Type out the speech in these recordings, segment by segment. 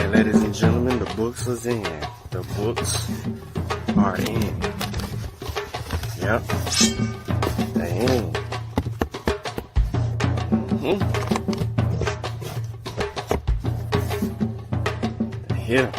right, ladies and gentlemen, the books is in. The books are in. Yep. They in. They're here.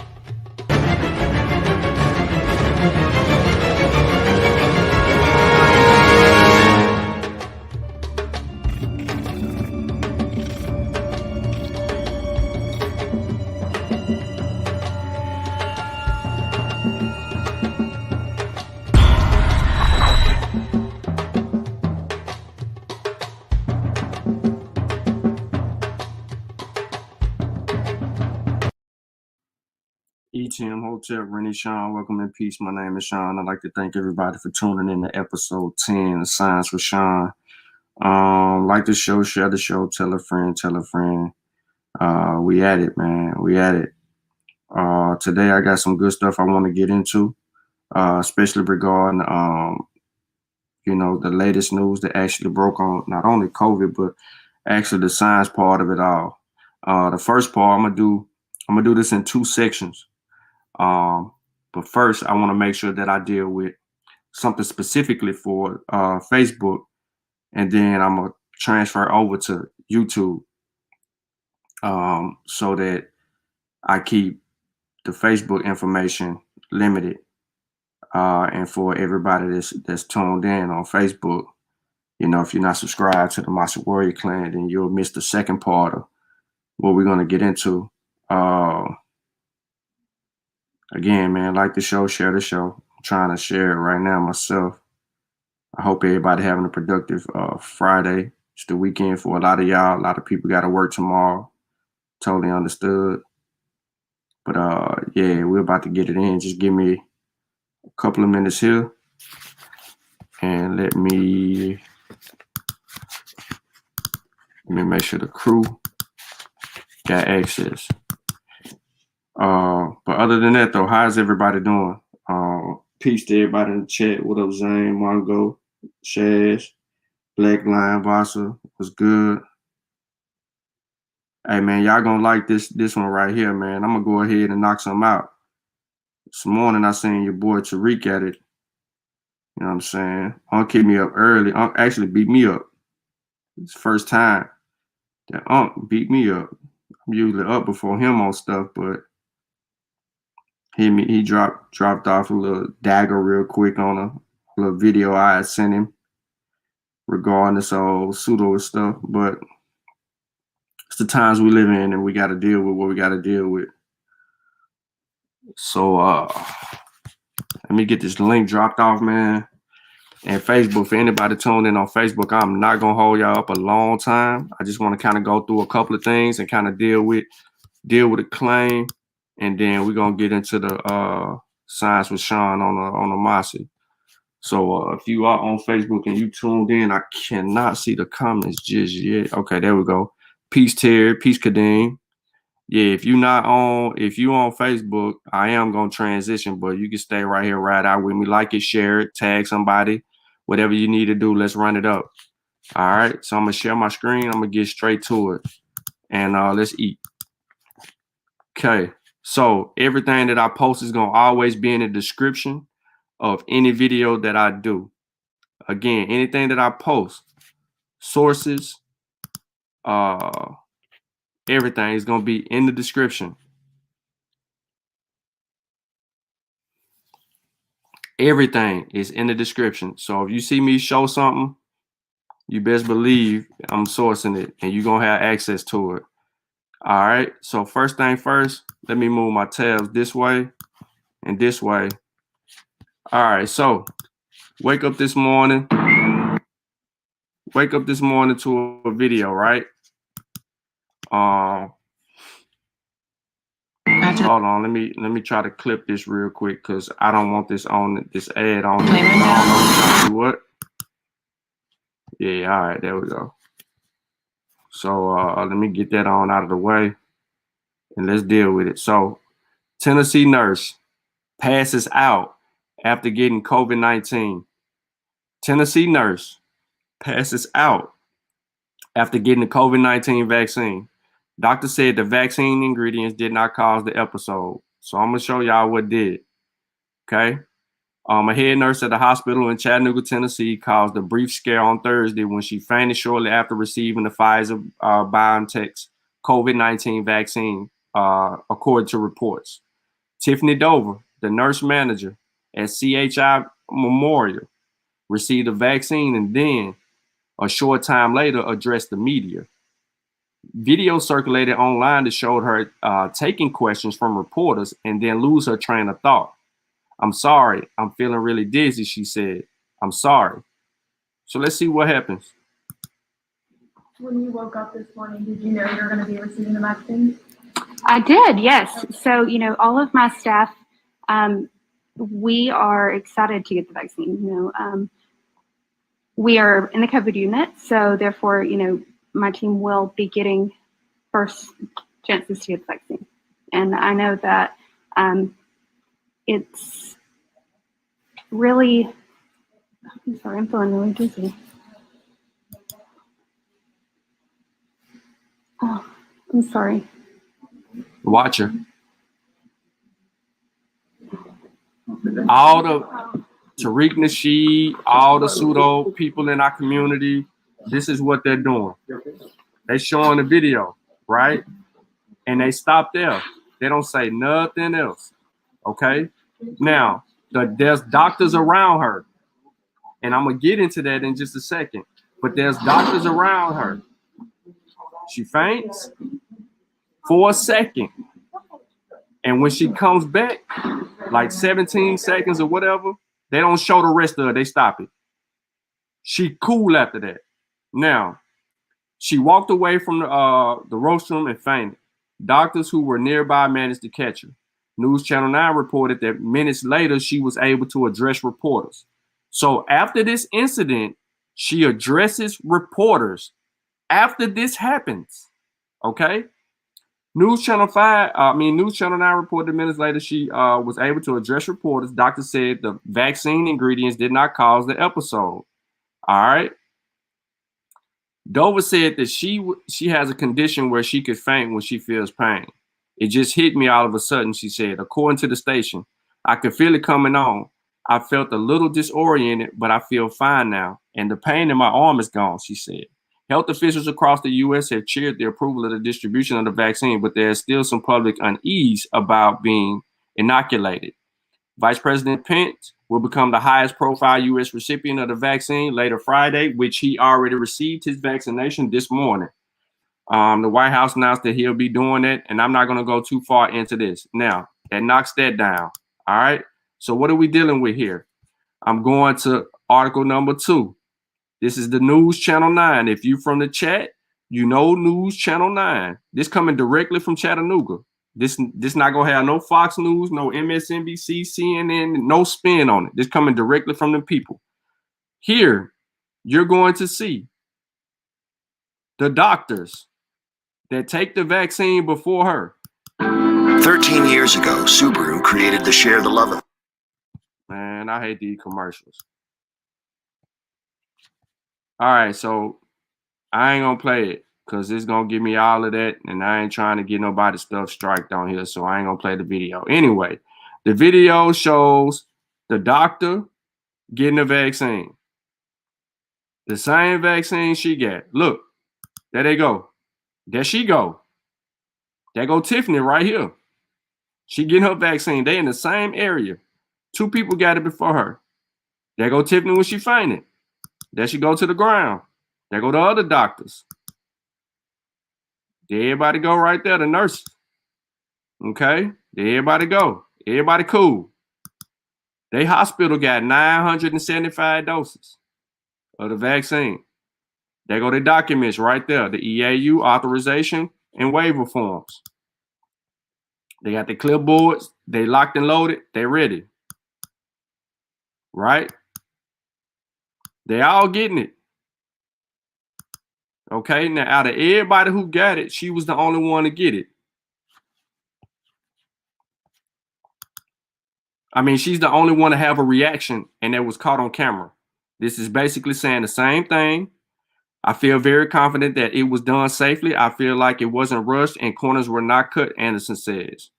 ETM Hotel, Rennie Shawn. Welcome in peace. My name is Shawn. I'd like to thank everybody for tuning in to episode 10 of Science with Shawn. Like the show, share the show, tell a friend, tell a friend. We at it, man. We at it. Today I got some good stuff I want to get into, especially regarding, the latest news that actually broke on not only COVID, but actually the science part of it all. The first part, I'm gonna do this in two sections. But first, I want to make sure that I deal with something specifically for Facebook, and then I'm gonna transfer over to YouTube, so that I keep the Facebook information limited, and for everybody that's tuned in on Facebook, if you're not subscribed to the Mossi Warrior Clan, then you'll miss the second part of what we're gonna get into. Again, man, like the show, share the show. I'm trying to share it right now myself. I hope everybody having a productive Friday. It's the weekend for a lot of y'all. A lot of people got to work tomorrow. Totally understood. But yeah, we're about to get it in. Just give me a couple of minutes here, and let me make sure the crew got access. But other than that, though, how's everybody doing? Peace to everybody in the chat. What up, Zane, Mongo, Shaz, Black Lion, Vasa? What's good? Hey, man, y'all gonna like this one right here, man. I'm gonna go ahead and knock some out. This morning, I seen your boy Tariq at it. You know what I'm saying? Unc keep me up early. Unc actually beat me up. It's the first time that Unc beat me up. I'm usually up before him on stuff, but he dropped off a little dagger real quick on a little video I had sent him regarding this old pseudo stuff. But it's the times we live in, and we got to deal with what we got to deal with. So let me get this link dropped off, man. And Facebook, for anybody tuned in on Facebook, I'm not gonna hold y'all up a long time. I just want to kind of go through a couple of things and kind of deal with a claim. And then we're going to get into the Science with Shawn on the Mossi. So if you are on Facebook and you tuned in, I cannot see the comments just yet. Okay, there we go. Peace, Terry. Peace, Kadeem. Yeah, if you on Facebook, I am going to transition, but you can stay right here, right out with me. Like it, share it, tag somebody. Whatever you need to do, let's run it up. All right, so I'm going to share my screen. I'm going to get straight to it. And let's eat. Okay. So everything that I post is going to always be in the description of any video that I do. Again, anything that I post, sources, everything is going to be in the description. Everything is in the description. So if you see me show something, you best believe I'm sourcing it and you're going to have access to it. All right. So first thing first, let me move my tabs this way and this way. All right. So wake up this morning to a video, right? Hold on, let me try to clip this real quick because I don't want this ad on. What? Yeah, all right, there we go. So let me get that on out of the way and let's deal with it. So Tennessee nurse passes out after getting COVID-19. Tennessee nurse passes out after getting the COVID-19 vaccine. Doctor said the vaccine ingredients did not cause the episode. So I'm going to show y'all what did. Okay. A head nurse at the hospital in Chattanooga, Tennessee, caused a brief scare on Thursday when she fainted shortly after receiving the Pfizer BioNTech's COVID-19 vaccine, according to reports. Tiffany Dover, the nurse manager at CHI Memorial, received the vaccine and then, a short time later, addressed the media. Video circulated online that showed her taking questions from reporters and then lose her train of thought. "I'm sorry, I'm feeling really dizzy," she said. "I'm sorry." So let's see what happens. When you woke up this morning, did you know you were going to be receiving the vaccine? I did, yes. So, all of my staff, we are excited to get the vaccine. We are in the COVID unit, so therefore, my team will be getting first chances to get the vaccine. And I know that it's really, I'm sorry, I'm feeling really dizzy. Oh, I'm sorry. Watch her. All the Tariq Nasheed, all the pseudo people in our community, this is what they're doing. They showing the video, right? And they stop there. They don't say nothing else. Okay? Now, there's doctors around her. And I'm going to get into that in just a second. But there's doctors around her. She faints for a second. And when she comes back, like 17 seconds or whatever, they don't show the rest of her. They stop it. She cool after that. Now, she walked away from the rostrum and fainted. Doctors who were nearby managed to catch her. News Channel 9 reported that minutes later, she was able to address reporters. So after this incident, she addresses reporters after this happens. Okay? News Channel 9 reported minutes later she was able to address reporters. Doctors said the vaccine ingredients did not cause the episode. All right. Dover said that she has a condition where she could faint when she feels pain. "It just hit me all of a sudden," she said. According to the station, "I could feel it coming on. I felt a little disoriented, but I feel fine now. And the pain in my arm is gone," she said. Health officials across the U.S. have cheered the approval of the distribution of the vaccine, but there is still some public unease about being inoculated. Vice President Pence will become the highest profile U.S. recipient of the vaccine later Friday, which he already received his vaccination this morning. The White House announced that he'll be doing it, and I'm not going to go too far into this. Now, that knocks that down. All right. So what are we dealing with here? I'm going to article number 2. This is the News Channel 9. If you from the chat, you know News Channel 9. This coming directly from Chattanooga. This not gonna have no Fox News, no MSNBC, CNN, no spin on it. This coming directly from the people. Here, you're going to see the doctors that take the vaccine before her. 13 years ago, Subaru created the Share the Love of. Man, I hate these commercials. All right, so I ain't gonna play it because it's gonna give me all of that, and I ain't trying to get nobody's stuff striked on here, so I ain't gonna play the video. Anyway, the video shows the doctor getting the vaccine. The same vaccine she got. Look, there they go. There she go. There go Tiffany right here. She getting her vaccine. They in the same area. 2 people got it before her. There go Tiffany when she fainted. There she go to the ground. There go the other doctors. There everybody go right there, the nurse. Okay, there everybody go. Everybody cool. They hospital got 975 doses of the vaccine. There go the documents right there, the EAU authorization and waiver forms. They got the clipboards. They locked and loaded. They ready. Right? They all getting it. Okay, now out of everybody who got it, she was the only one to get it. I mean, she's the only one to have a reaction, and that was caught on camera. This is basically saying the same thing I feel very confident that it was done safely. I feel like it wasn't rushed and corners were not cut, Anderson says.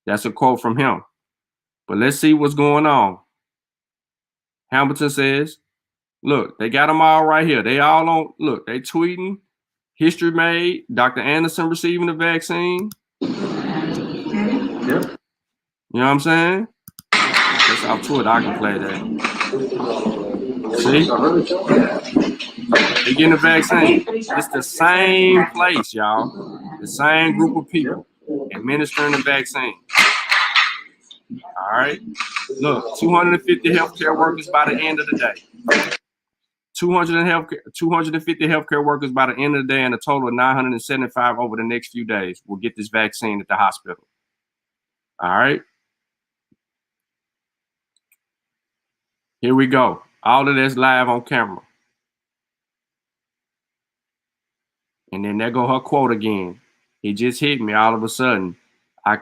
That's a quote from him. But let's see what's going on. Hamilton says, look, they got them all right here. They all on, look, they tweeting, history made, Dr. Anderson receiving the vaccine. Yep. You know what I'm saying? That's off Twitter. I can play that. See? They getting the vaccine. It's the same place, y'all. The same group of people administering the vaccine. All right. Look, 250 healthcare workers by the end of the day. 250 healthcare workers by the end of the day, and a total of 975 over the next few days will get this vaccine at the hospital. All right. Here we go. All of this live on camera. And then there go her quote again. It just hit me all of a sudden. I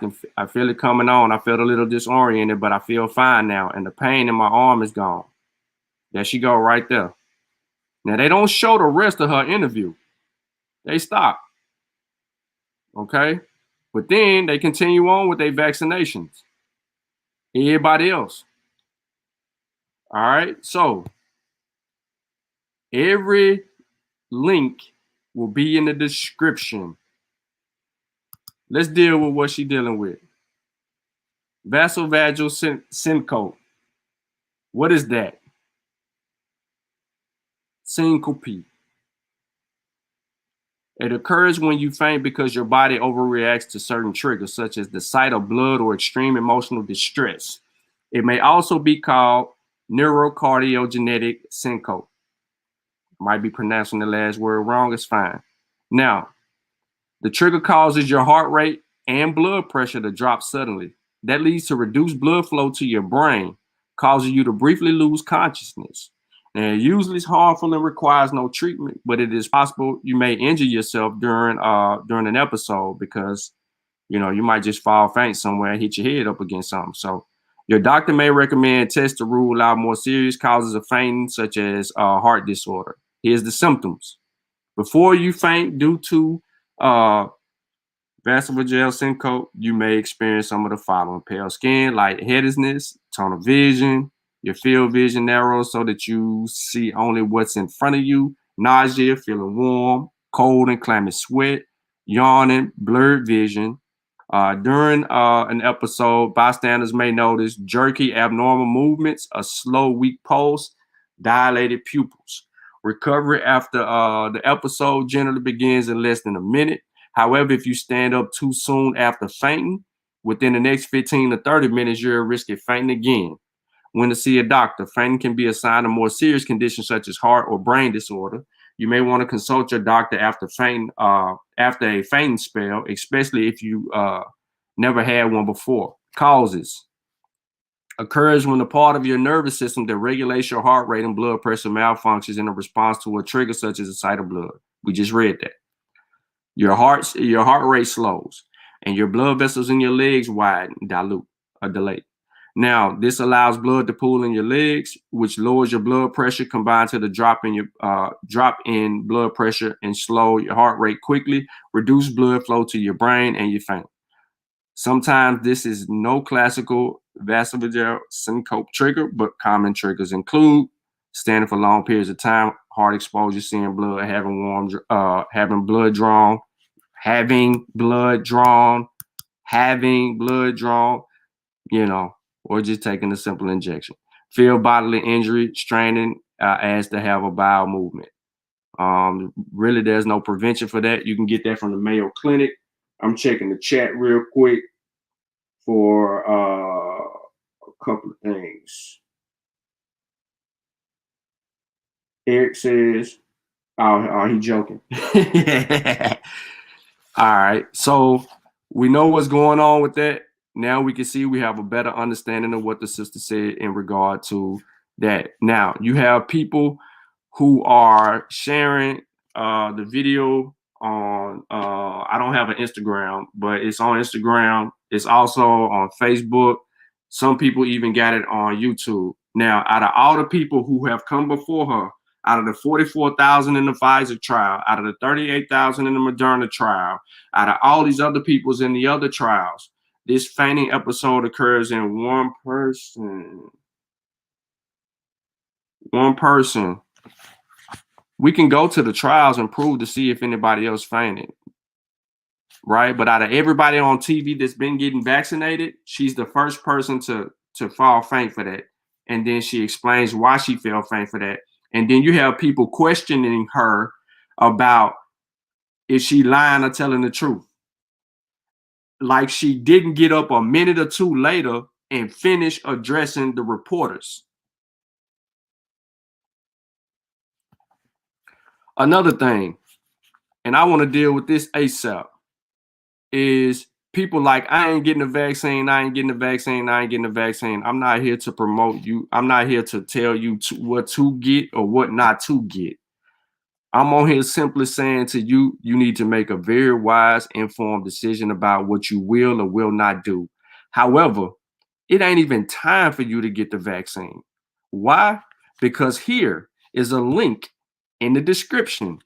feel it coming on. I felt a little disoriented, but I feel fine now. And the pain in my arm is gone. There she go right there. Now they don't show the rest of her interview. They stop. Okay. But then they continue on with their vaccinations. Everybody else. All right. So every link will be in the description. Let's deal with what she's dealing with. Vasovagal syncope. What is that? Syncope. It occurs when you faint because your body overreacts to certain triggers, such as the sight of blood or extreme emotional distress. It may also be called neurocardiogenetic syncope. Might be pronouncing the last word wrong, it's fine. Now, the trigger causes your heart rate and blood pressure to drop suddenly. That leads to reduced blood flow to your brain, causing you to briefly lose consciousness. And usually it's harmful and requires no treatment, but it is possible you may injure yourself during an episode because, you know, you might just fall faint somewhere and hit your head up against something. So your doctor may recommend tests to rule out more serious causes of fainting, such as heart disorder. Here's the symptoms. Before you faint due to vasovagal syncope, you may experience some of the following: pale skin, lightheadedness, tunnel vision, your field vision narrows so that you see only what's in front of you, nausea, feeling warm, cold and clammy sweat, yawning, blurred vision. During an episode, bystanders may notice jerky, abnormal movements, a slow, weak pulse, dilated pupils. Recovery after the episode generally begins in less than a minute. However, if you stand up too soon after fainting, within the next 15 to 30 minutes, you're at risk of fainting again. When to see a doctor. Fainting can be a sign of more serious conditions such as heart or brain disorder. You may want to consult your doctor after a fainting spell, especially if you never had one before. Causes. Occurs when the part of your nervous system that regulates your heart rate and blood pressure malfunctions in a response to a trigger such as a sight of blood. We just read that. Your heart rate slows and your blood vessels in your legs widen, dilute, or dilate. Now, this allows blood to pool in your legs, which lowers your blood pressure, combined to the drop in blood pressure and slow your heart rate quickly, reduce blood flow to your brain, and you faint. Sometimes this is no classical vasovagal syncope trigger, but common triggers include standing for long periods of time, heart exposure, seeing blood, having blood drawn, you know, or just taking a simple injection. Feel bodily injury, straining as to have a bowel movement. Really, there's no prevention for that. You can get that from the Mayo Clinic. I'm checking the chat real quick for a couple of things. Eric says, oh, he joking. All right, so we know what's going on with that. Now we can see we have a better understanding of what the sister said in regard to that. Now you have people who are sharing the video on, I don't have an Instagram, but it's on Instagram. It's also on Facebook. Some people even got it on YouTube. Now, out of all the people who have come before her, out of the 44,000 in the Pfizer trial, out of the 38,000 in the Moderna trial, out of all these other people's in the other trials, this fainting episode occurs in one person. One person. We can go to the trials and prove to see if anybody else fainted, right? But out of everybody on TV that's been getting vaccinated, she's the first person to fall faint for that. And then she explains why she fell faint for that. And then you have people questioning her about is she lying or telling the truth? Like she didn't get up a minute or two later and finish addressing the reporters. Another thing, and I want to deal with this ASAP, is people like, I ain't getting the vaccine, I ain't getting the vaccine, I ain't getting the vaccine. I'm not here to promote you. I'm not here to tell you what to get or what not to get. I'm on here simply saying to you, you need to make a very wise, informed decision about what you will or will not do. However, it ain't even time for you to get the vaccine. Why? Because here is a link in the description.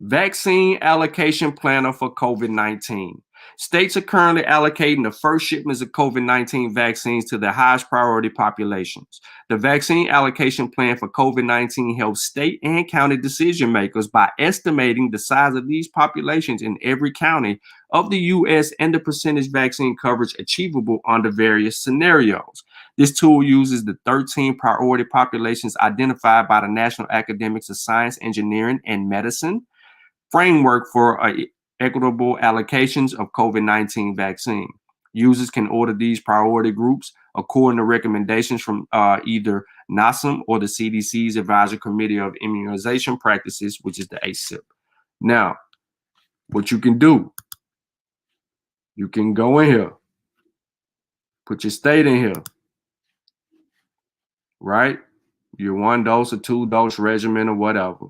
Vaccine allocation planner for COVID-19. States are currently allocating the first shipments of COVID-19 vaccines to the highest priority populations. The vaccine allocation plan for COVID-19 helps state and county decision makers by estimating the size of these populations in every county of the U.S. and the percentage vaccine coverage achievable under various scenarios. This tool uses the 13 priority populations identified by the National Academics of Science, Engineering, and Medicine framework for equitable allocations of COVID-19 vaccine. Users can order these priority groups according to recommendations from either NASM or the CDC's Advisory Committee of Immunization Practices, which is the ACIP. Now, what you can do, you can go in here, put your state in here, right? Your 1 dose or 2 dose regimen or whatever.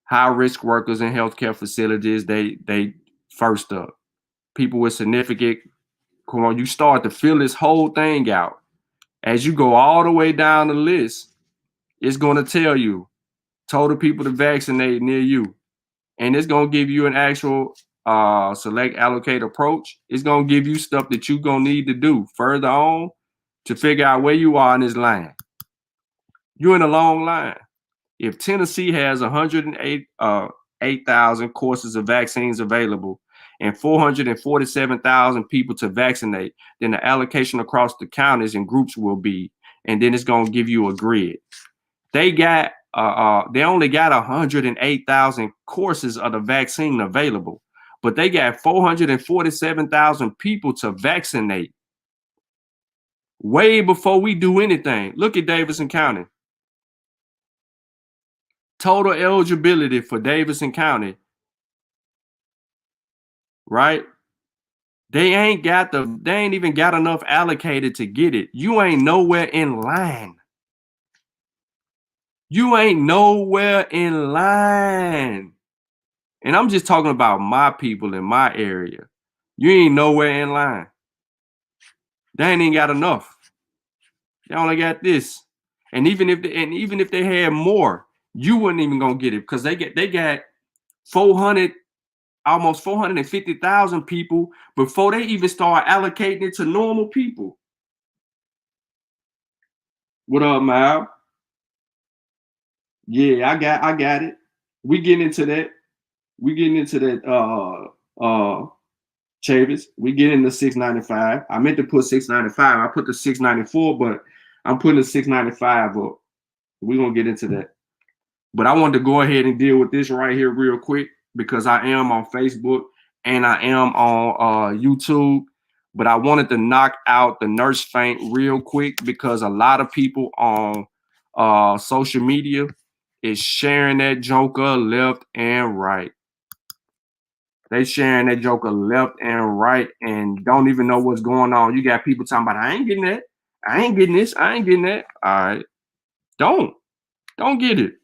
High-risk workers in healthcare facilities, they first up. People with significant, come on, you start to fill this whole thing out. As you go all the way down the list, it's going to tell you, total people to vaccinate near you. And it's going to give you an actual select allocate approach. It's going to give you stuff that you're going to need to do further on to figure out where you are in this line. You're in a long line. If Tennessee has 108,000 courses of vaccines available and 447,000 people to vaccinate, then the allocation across the counties and groups will be, and then it's going to give you a grid. They only got 108,000 courses of the vaccine available, but they got 447,000 people to vaccinate way before we do anything. Look at Davidson County. Total eligibility for Davidson County, right? They ain't even got enough allocated to get it. You ain't nowhere in line. You ain't nowhere in line. And I'm just talking about my people in my area. You ain't nowhere in line. They ain't even got enough. They only got this. And even if they had more, you wouldn't even gonna get it because they got 400, almost 450,000 people before they even start allocating it to normal people. What up, Mal? Yeah, I got it. We getting into that. Chavis. We get into 695. I meant to put 695. I put the 694, but I'm putting the 695 up. We're gonna get into that. But I wanted to go ahead and deal with this right here real quick because I am on Facebook and I am on YouTube. But I wanted to knock out the nurse faint real quick because a lot of people on social media is sharing that joker left and right. They sharing that joker left and right and don't even know what's going on. You got people talking about, I ain't getting that. I ain't getting this. I ain't getting that. All right. Don't get it.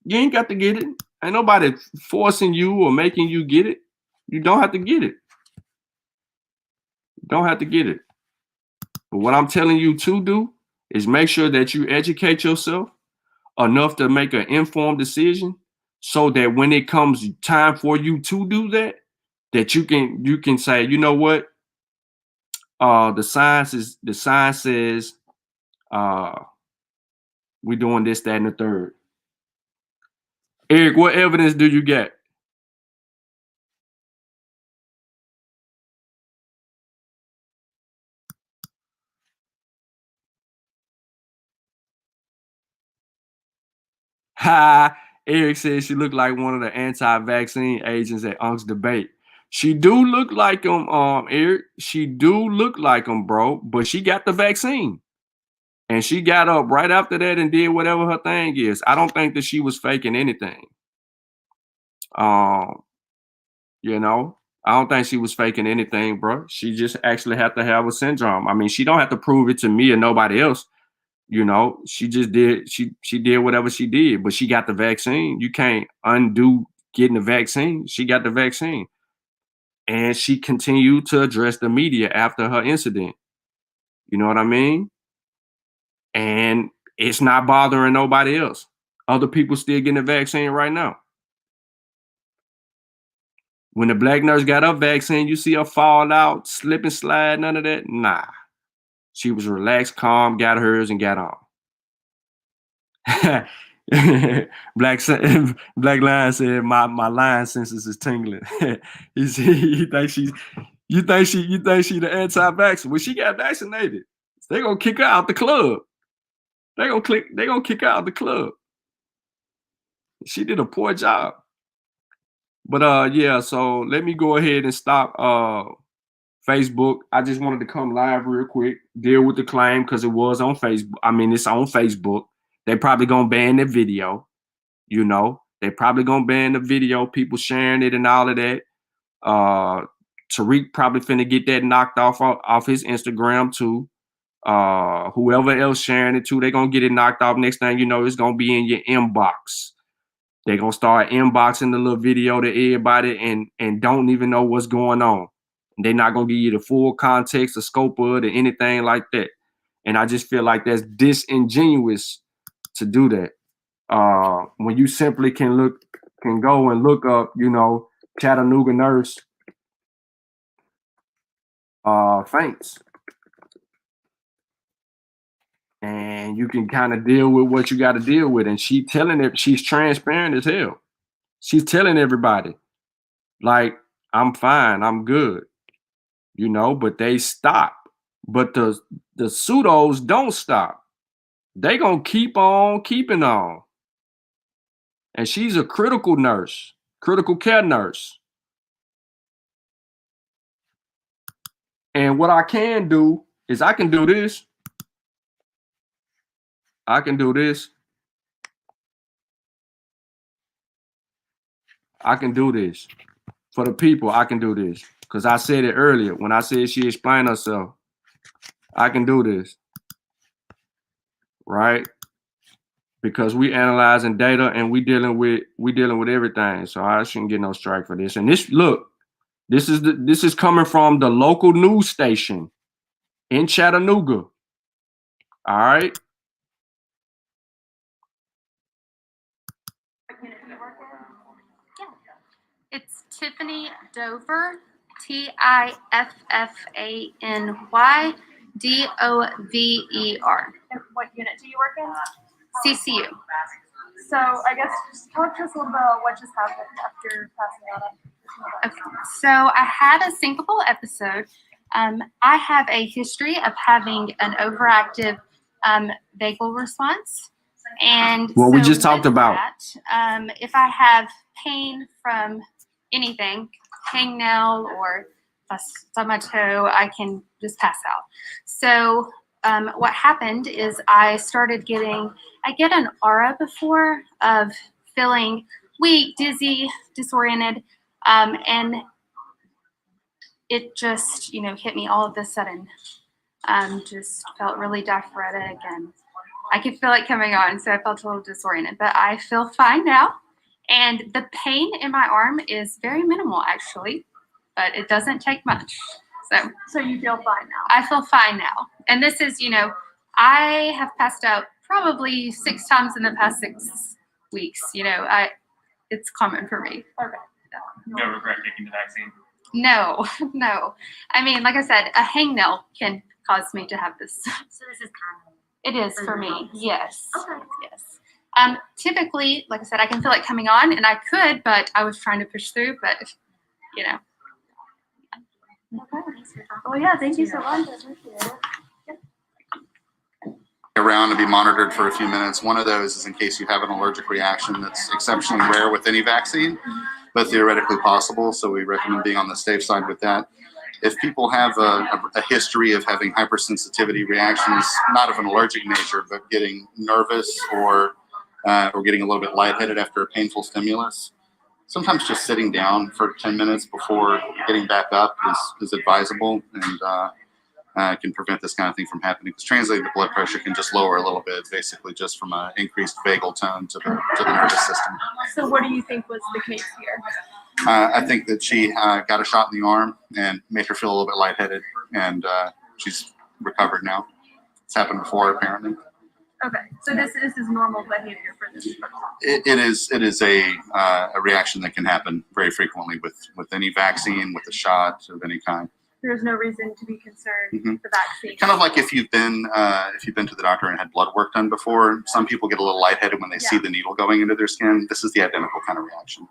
You ain't got to get it. Ain't nobody forcing you or making you get it. You don't have to get it. You don't have to get it. But what I'm telling you to do is make sure that you educate yourself enough to make an informed decision, so that when it comes time for you to do that, that you can say, you know what, the science says we're doing this, that, and the third. Eric, what evidence do you get? Ha! Eric says she looked like one of the anti-vaccine agents at Unc's debate. She do look like him, Eric. She do look like him, bro. But she got the vaccine, and she got up right after that and did whatever her thing is. I don't think that she was faking anything. You know, I don't think she was faking anything, bro. She just actually had to have a syndrome. I mean, she don't have to prove it to me or nobody else. You know, she just did, she did whatever she did, but she got the vaccine. You can't undo getting the vaccine. She got the vaccine. And she continued to address the media after her incident. You know what I mean? And it's not bothering nobody else. Other people still getting the vaccine right now. When the black nurse got her vaccine, you see her fall out, slip and slide, none of that? Nah. She was relaxed, calm, got hers, and got on. Black Lion said, my lion senses is tingling. You think she the anti-vaxxer? When she got vaccinated, they gonna kick her out the club. They gonna kick her out the club. She did a poor job. But yeah, so let me go ahead and stop Facebook. I just wanted to come live real quick, deal with the claim because it was on Facebook. I mean, it's on Facebook. They probably gonna ban the video, you know. They probably gonna ban the video, people sharing it and all of that. Tariq probably finna get that knocked off his Instagram too. Whoever else sharing it too, they gonna get it knocked off. Next thing you know, it's gonna be in your inbox. They're gonna start inboxing the little video to everybody and don't even know what's going on. They're not gonna give you the full context, the scope of it, or anything like that. And I just feel like that's disingenuous to do that. When you simply can go and look up, you know, Chattanooga nurse faints. And you can kind of deal with what you got to deal with. And she's transparent as hell. She's telling everybody, like, I'm fine, I'm good, you know, but they stop. But the pseudos don't stop. They gonna keep on keeping on. And she's a critical nurse, critical care nurse. And what I can do is I can do this. I can do this. I can do this. For the people, I can do this. Because I said it earlier. When I said she explained herself, I can do this. Right? Because we analyzing data and we dealing with everything. So I shouldn't get no strike for this. And this, look, this is coming from the local news station in Chattanooga. All right. It's Tiffany Dover, TIFFANYDOVER. And what unit do you work in? CCU. So I guess just talk to us a little bit about what just happened after passing out. Okay. So I had a syncopal episode. I have a history of having an overactive vagal response. And what we so just talked with about. That, if I have pain from anything, hangnail or if I stub my toe, I can just pass out. So what happened is I get an aura before of feeling weak, dizzy, disoriented, and it just, hit me all of a sudden. Just felt really diaphoretic and I could feel it coming on, so I felt a little disoriented, but I feel fine now. And the pain in my arm is very minimal, actually, but it doesn't take much. So you feel fine now? I feel fine now. And this is, I have passed out probably 6 times in the past 6 weeks. You know, it's common for me. Okay. No regret taking the vaccine. No, no. I mean, like I said, a hangnail can cause me to have this. So this is common. It is for me. Yes. Okay. Yes. Typically, like I said, I can feel it coming on, and I could, but I was trying to push through. But you know. Well, yeah, thank you so much. I appreciate it. Around to be monitored for a few minutes. One of those is in case you have an allergic reaction that's exceptionally rare with any vaccine, but theoretically possible. So we recommend being on the safe side with that. If people have a history of having hypersensitivity reactions, not of an allergic nature, but getting nervous or getting a little bit lightheaded after a painful stimulus, sometimes just sitting down for 10 minutes before getting back up is advisable, and can prevent this kind of thing from happening. Because translating the blood pressure can just lower a little bit, basically just from an increased vagal tone to the nervous system. So what do you think was the case here? I think that she got a shot in the arm and made her feel a little bit lightheaded, and she's recovered now. It's happened before, apparently. Okay, so this is normal behavior for this person. It is a reaction that can happen very frequently with any vaccine, with a shot of any kind. There's no reason to be concerned with the vaccine. Kind of like if you've been to the doctor and had blood work done before. Some people get a little lightheaded when they see the needle going into their skin. This is the identical kind of reaction.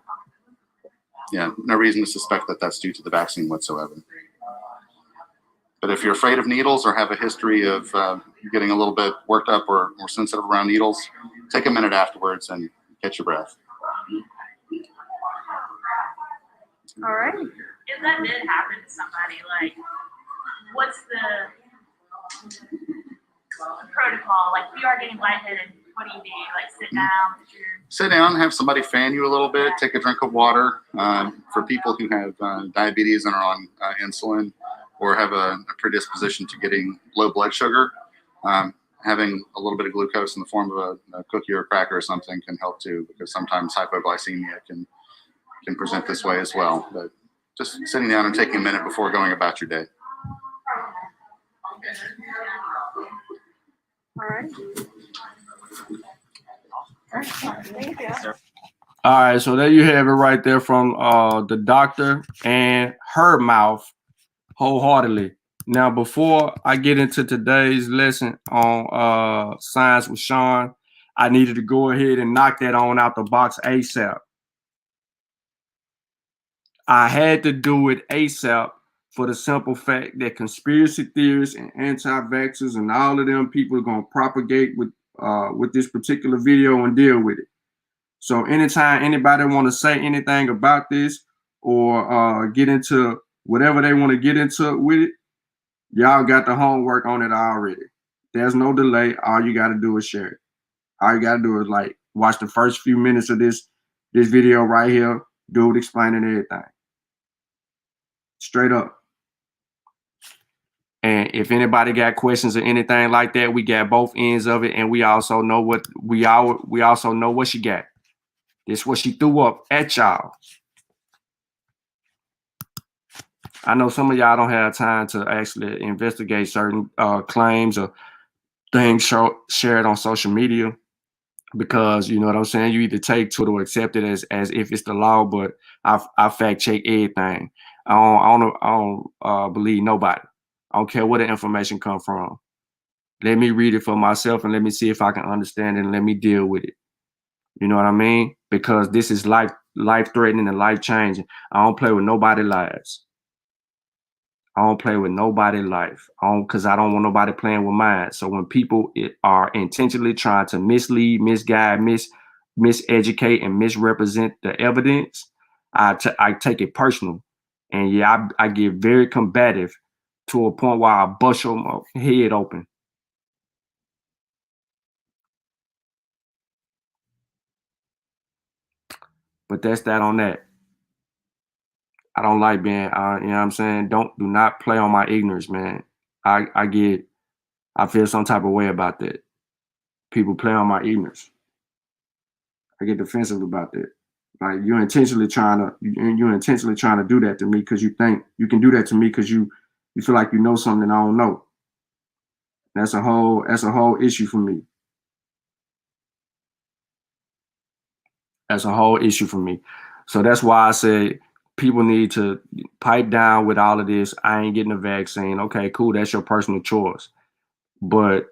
Yeah, no reason to suspect that that's due to the vaccine whatsoever. But if you're afraid of needles or have a history of getting a little bit worked up or sensitive around needles, take a minute afterwards and catch your breath. All right. If that did happen to somebody, like, what's the protocol? Like, if you are getting lightheaded, what do you do? Like, sit down? Sit down, have somebody fan you a little bit, take a drink of water. For people who have diabetes and are on insulin or have a predisposition to getting low blood sugar, having a little bit of glucose in the form of a cookie or a cracker or something can help too, because sometimes hypoglycemia can present this way as well. But just sitting down and taking a minute before going about your day. All right. Thank you. All right, so there you have it right there from the doctor and her mouth wholeheartedly. Now, before I get into today's lesson on science with Shawn, I needed to go ahead and knock that on out the box ASAP. I had to do it ASAP for the simple fact that conspiracy theorists and anti-vaxxers and all of them people are going to propagate with this particular video and deal with it. So anytime anybody want to say anything about this or get into whatever they want to get into with it, y'all got the homework on it already. There's no delay. All you got to do is share it. All you got to do is like watch the first few minutes of this video right here. Dude explaining everything. Straight up. And if anybody got questions or anything like that, we got both ends of it, and we also know what we also know what she got. This is what she threw up at y'all. I know some of y'all don't have time to actually investigate certain claims or things shared on social media, because you know what I'm saying. You either take to it or accept it as if it's the law. But I fact check everything. I don't believe nobody. I don't care where the information come from. Let me read it for myself and let me see if I can understand it and let me deal with it. You know what I mean? Because this is life-threatening and life-changing. I don't play with nobody's lives. I don't play with nobody's life. Because I don't want nobody playing with mine. So when people are intentionally trying to mislead, misguide, miseducate, and misrepresent the evidence, I take it personal. And yeah, I get very combative to a point where I bust your head open. But that's that on that. I don't like being, you know what I'm saying? Do not play on my ignorance, man. I feel some type of way about that. People play on my ignorance. I get defensive about that. Like you're intentionally trying to do that to me because you think you can do that to me because you feel like you know something I don't know. That's a whole issue for me. That's a whole issue for me. So that's why I say people need to pipe down with all of this. I ain't getting a vaccine. Okay, cool. That's your personal choice. But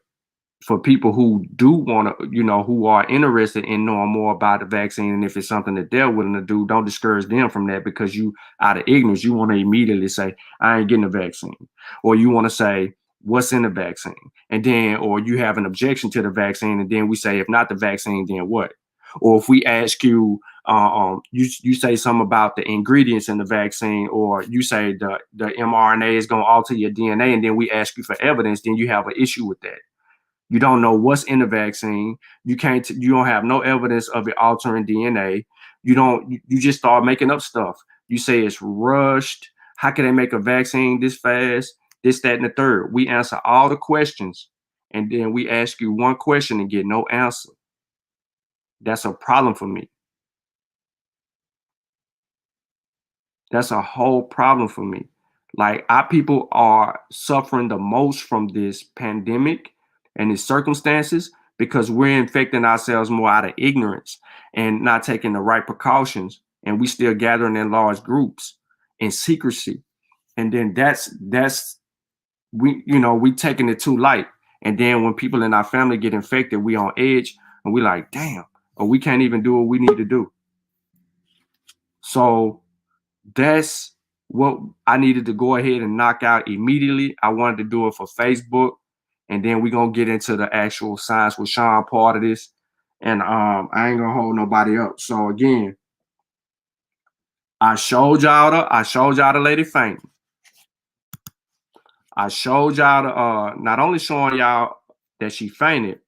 for people who do want to, who are interested in knowing more about the vaccine, and if it's something that they're willing to do, don't discourage them from that, because you, out of ignorance, you want to immediately say, I ain't getting a vaccine. Or you want to say, what's in the vaccine? And then, or you have an objection to the vaccine, and then we say, if not the vaccine, then what? Or if we ask you, you say something about the ingredients in the vaccine, or you say the mRNA is going to alter your DNA, and then we ask you for evidence, then you have an issue with that. You don't know what's in the vaccine. You don't have no evidence of it altering DNA. You just start making up stuff. You say it's rushed. How can they make a vaccine this fast? This, that, and the third. We answer all the questions, and then we ask you one question and get no answer. That's a problem for me. That's a whole problem for me. Like, our people are suffering the most from this pandemic and its circumstances because we're infecting ourselves more out of ignorance and not taking the right precautions. And we still gathering in large groups in secrecy. And then we taking it too light. And then when people in our family get infected, we on edge and we like, damn, or we can't even do what we need to do. So that's what I needed to go ahead and knock out immediately. I wanted to do it for Facebook, and then we're gonna get into the actual science with Shawn part of this. And I ain't gonna hold nobody up. So again, I showed y'all the lady fainting. I showed y'all not only showing y'all that she fainted,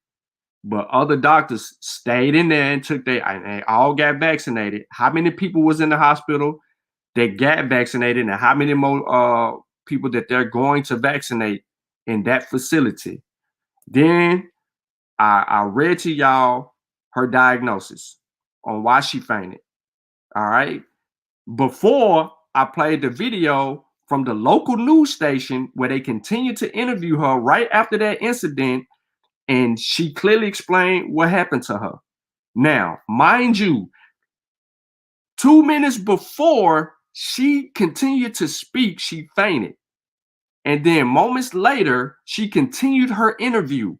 but other doctors stayed in there and and they all got vaccinated. How many people was in the hospital that got vaccinated, and how many more people that they're going to vaccinate in that facility? Then I read to y'all her diagnosis on why she fainted. All right. Before I played the video from the local news station where they continued to interview her right after that incident, and she clearly explained what happened to her. Now, mind you, 2 minutes before she continued to speak, she fainted. And then moments later, she continued her interview.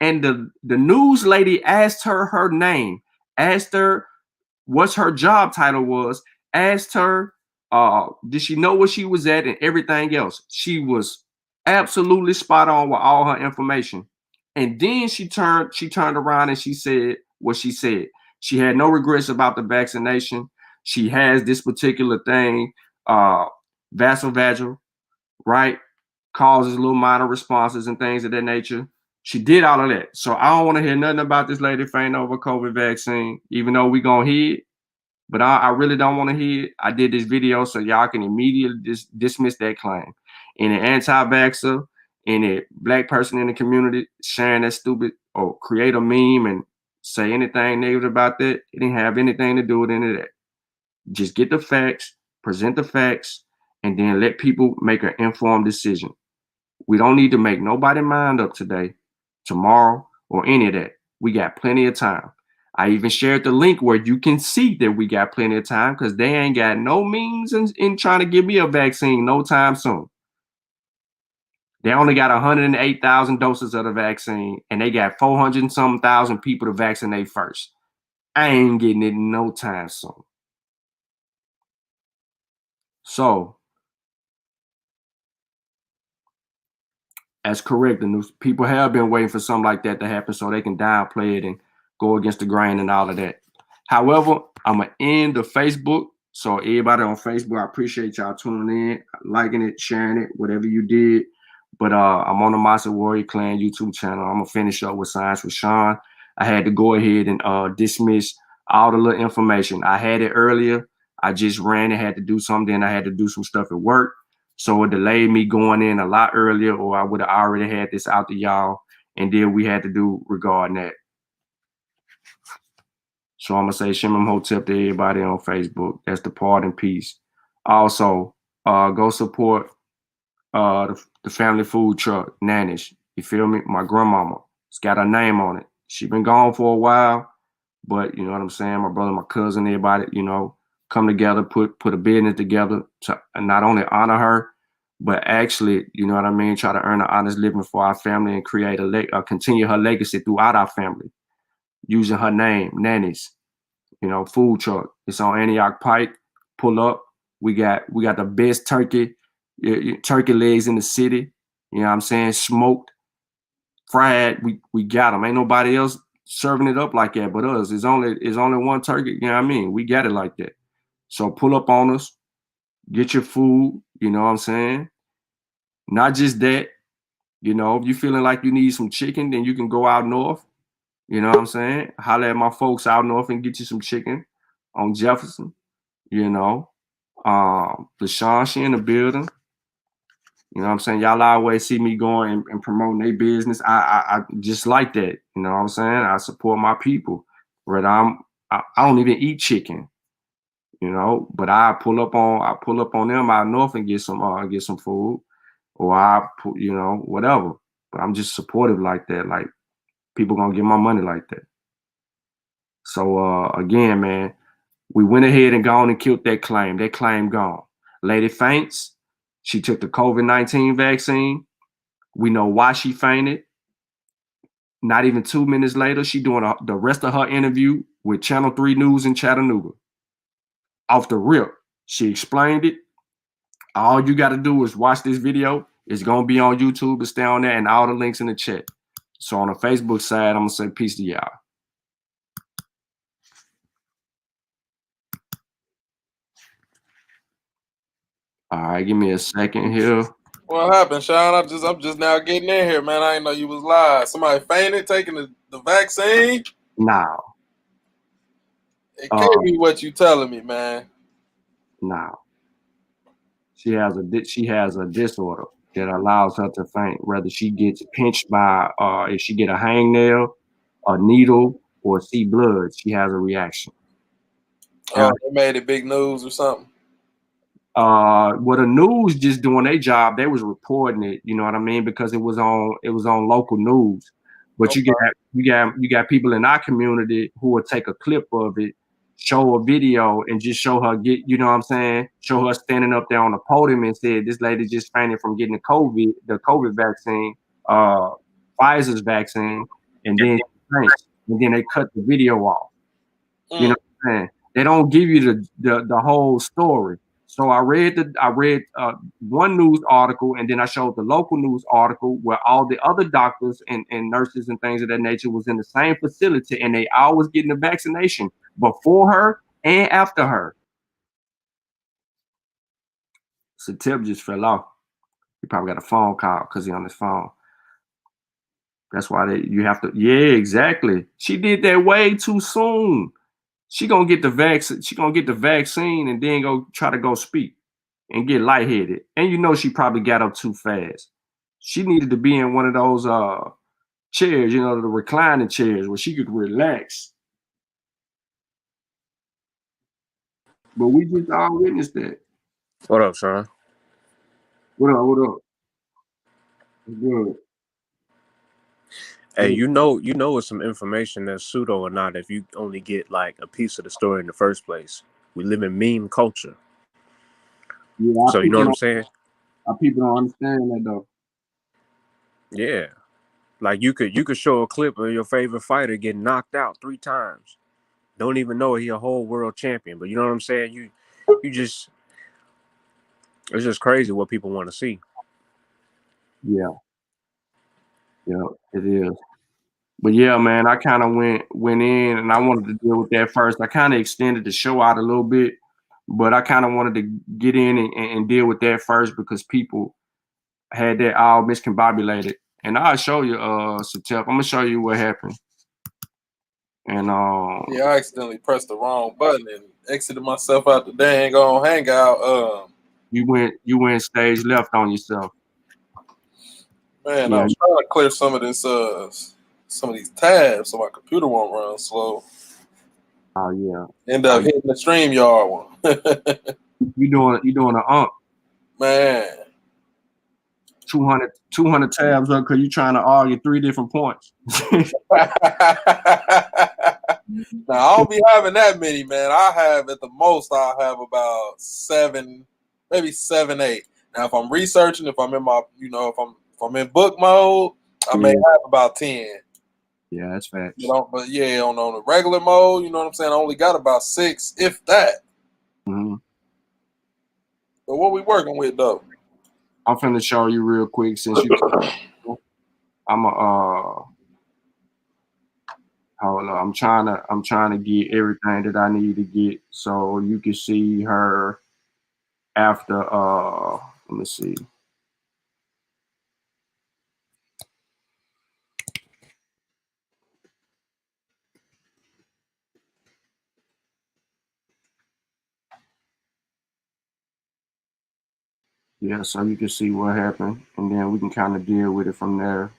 And the news lady asked her name, asked her what her job title was, asked her, did she know where she was at and everything else. She was absolutely spot on with all her information. And then she turned around and she said what she said. She had no regrets about the vaccination. She has this particular thing, Vasovagal, right? Causes little minor responses and things of that nature. She did all of that. So I don't want to hear nothing about this lady fainting over COVID vaccine, even though we gonna hear it. But I really don't want to hear it. I did this video so y'all can immediately dismiss that claim. Any anti-vaxxer, any black person in the community sharing that stupid or create a meme and say anything negative about that, it didn't have anything to do with any of that. Just get the facts, present the facts, and then let people make an informed decision. We don't need to make nobody mind up today, tomorrow, or any of that. We got plenty of time. I even shared the link where you can see that we got plenty of time, because they ain't got no means in trying to give me a vaccine no time soon. They only got 108,000 doses of the vaccine, and they got 400 and some thousand people to vaccinate first. I ain't getting it no time soon. So that's correct. The news people have been waiting for something like that to happen so they can downplay it and go against the grain and all of that. However, I'm gonna end the Facebook. So everybody on Facebook, I appreciate y'all tuning in, liking it, sharing it, whatever you did. But I'm on the Mossi Warrior Clan YouTube channel. I'm gonna finish up with Science with Shawn. I had to go ahead and dismiss all the little information. I had it earlier. I just ran and had to do something. Then I had to do some stuff at work. So it delayed me going in a lot earlier, or I would have already had this out to y'all. And then we had to do regarding that. So I'm gonna say Shimon Hotep to everybody on Facebook. That's the part in peace. Also, go support the family food truck, Nanish. You feel me? My grandmama. It's got her name on it. She been gone for a while, But you know what I'm saying? My brother, my cousin, everybody, come together, put a business together to not only honor her, but actually, you know what I mean, try to earn an honest living for our family and create continue her legacy throughout our family, using her name, Nanny's, food truck. It's on Antioch Pike. Pull up. We got the best turkey legs in the city. You know what I'm saying? Smoked, fried. We got them. Ain't nobody else serving it up like that but us. It's only one turkey. You know what I mean? We got it like that. So pull up on us. Get your food. You know what I'm saying? Not just that. If you feeling like you need some chicken, then you can go out north. You know what I'm saying? Holler at my folks out north and get you some chicken on Jefferson. The Shawn, she in the building. You know what I'm saying? Y'all always see me going and promoting their business. I just like that. You know what I'm saying? I support my people. Whether I don't even eat chicken, but I pull up on them out north and get some food, or whatever. But I'm just supportive like that. Like, people gonna get my money like that. So again, man, we went ahead and gone and killed that claim. That claim gone. Lady faints. She took the COVID-19 vaccine. We know why she fainted. Not even 2 minutes later, she doing the rest of her interview with Channel 3 News in Chattanooga. Off the rip, she explained it. All you got to do is watch this video. It's going to be on YouTube. It's down there, and all the links in the chat. So on the Facebook side, I'm going to say peace to y'all. All right, give me a second here. What happened, Shawn? I'm just now getting in here, man. I didn't know you was live. Somebody fainted taking the vaccine? Nah. It can't be what you telling me, man. Nah. She has a disorder that allows her to faint, whether she gets pinched by if she get a hangnail, a needle, or see blood, she has a reaction. Oh, they made it big news or something. Well, the news just doing their job. They was reporting it, you know what I mean, because it was on local news. But okay. you got people in our community who will take a clip of it, show a video, and just show her you know what I'm saying, show her standing up there on the podium and said this lady just fainted from getting the COVID vaccine, Pfizer's vaccine, and then they cut the video off. You know what I'm saying? They don't give you the whole story. So I read one news article, and then I showed the local news article where all the other doctors and nurses and things of that nature was in the same facility, and they all was getting the vaccination before her and after her. So Tip just fell off. He probably got a phone call because he's on his phone. That's why you have to. Yeah, exactly. She did that way too soon. She gonna get the vaccine. She gonna get the vaccine and then go try to go speak and get lightheaded. And she probably got up too fast. She needed to be in one of those chairs, the reclining chairs where she could relax. But we just all witnessed that. What up, Shawn? What up? Good. Hey, you know it's some information that's pseudo or not if you only get like a piece of the story in the first place. We live in meme culture. Yeah, so you know what I'm saying? Our people don't understand that though. Yeah. Like you could show a clip of your favorite fighter getting knocked out 3 times. Don't even know he a whole world champion. But you know what I'm saying? It's just crazy what people want to see. Yeah. Yeah, it is. But yeah, man, I kind of went in and I wanted to deal with that first. I kind of extended the show out a little bit, but I kind of wanted to get in and deal with that first because people had that all miscombobulated. And I'll show you, Satep. I'm gonna show you what happened. And yeah, I accidentally pressed the wrong button and exited myself out the dang on hangout. You went stage left on yourself. Man, yeah. I was trying to clear some of these tabs so my computer won't run slow. Oh yeah. End up hitting the StreamYard one. You doing an man. 200 tabs up because you trying to argue 3 different points. Now I don't be having that many, man. I have at the most I'll have about 7, maybe 7, 8. Now if I'm researching, if I'm in my, if I'm in book mode, I may have about 10. Yeah, that's facts. But yeah, on the regular mode, you know what I'm saying? I only got about 6, if that. Mm-hmm. But what we working with though? I'm finna show you real quick since you. I'm hold on. I'm trying to get everything that I need to get so you can see her after. Let me see. Yeah, so you can see what happened, and then we can kind of deal with it from there.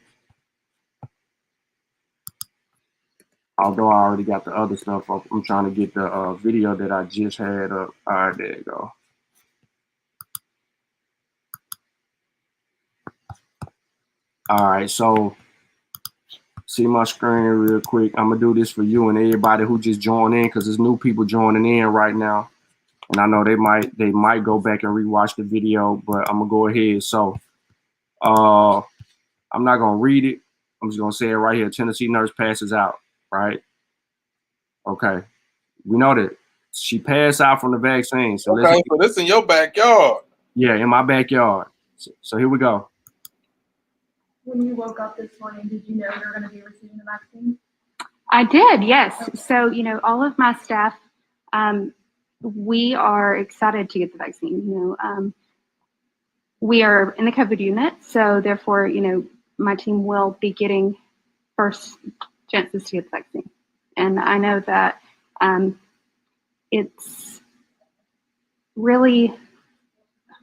Although I already got the other stuff up, I'm trying to get the video that I just had up. All right, there you go. All right, so see my screen real quick. I'm gonna do this for you and everybody who just joined in, because there's new people joining in right now, and I know they might go back and rewatch the video, but I'm gonna go ahead. So, I'm not gonna read it. I'm just gonna say it right here. Tennessee nurse passes out. Right? Okay. We know that she passed out from the vaccine. So okay, so this in your backyard. Yeah, in my backyard. So here we go. When you woke up this morning, did you know you were going to be receiving the vaccine? I did, yes. So, all of my staff, we are excited to get the vaccine. We are in the COVID unit, so therefore, my team will be getting first chances to get the vaccine. And I know that it's really,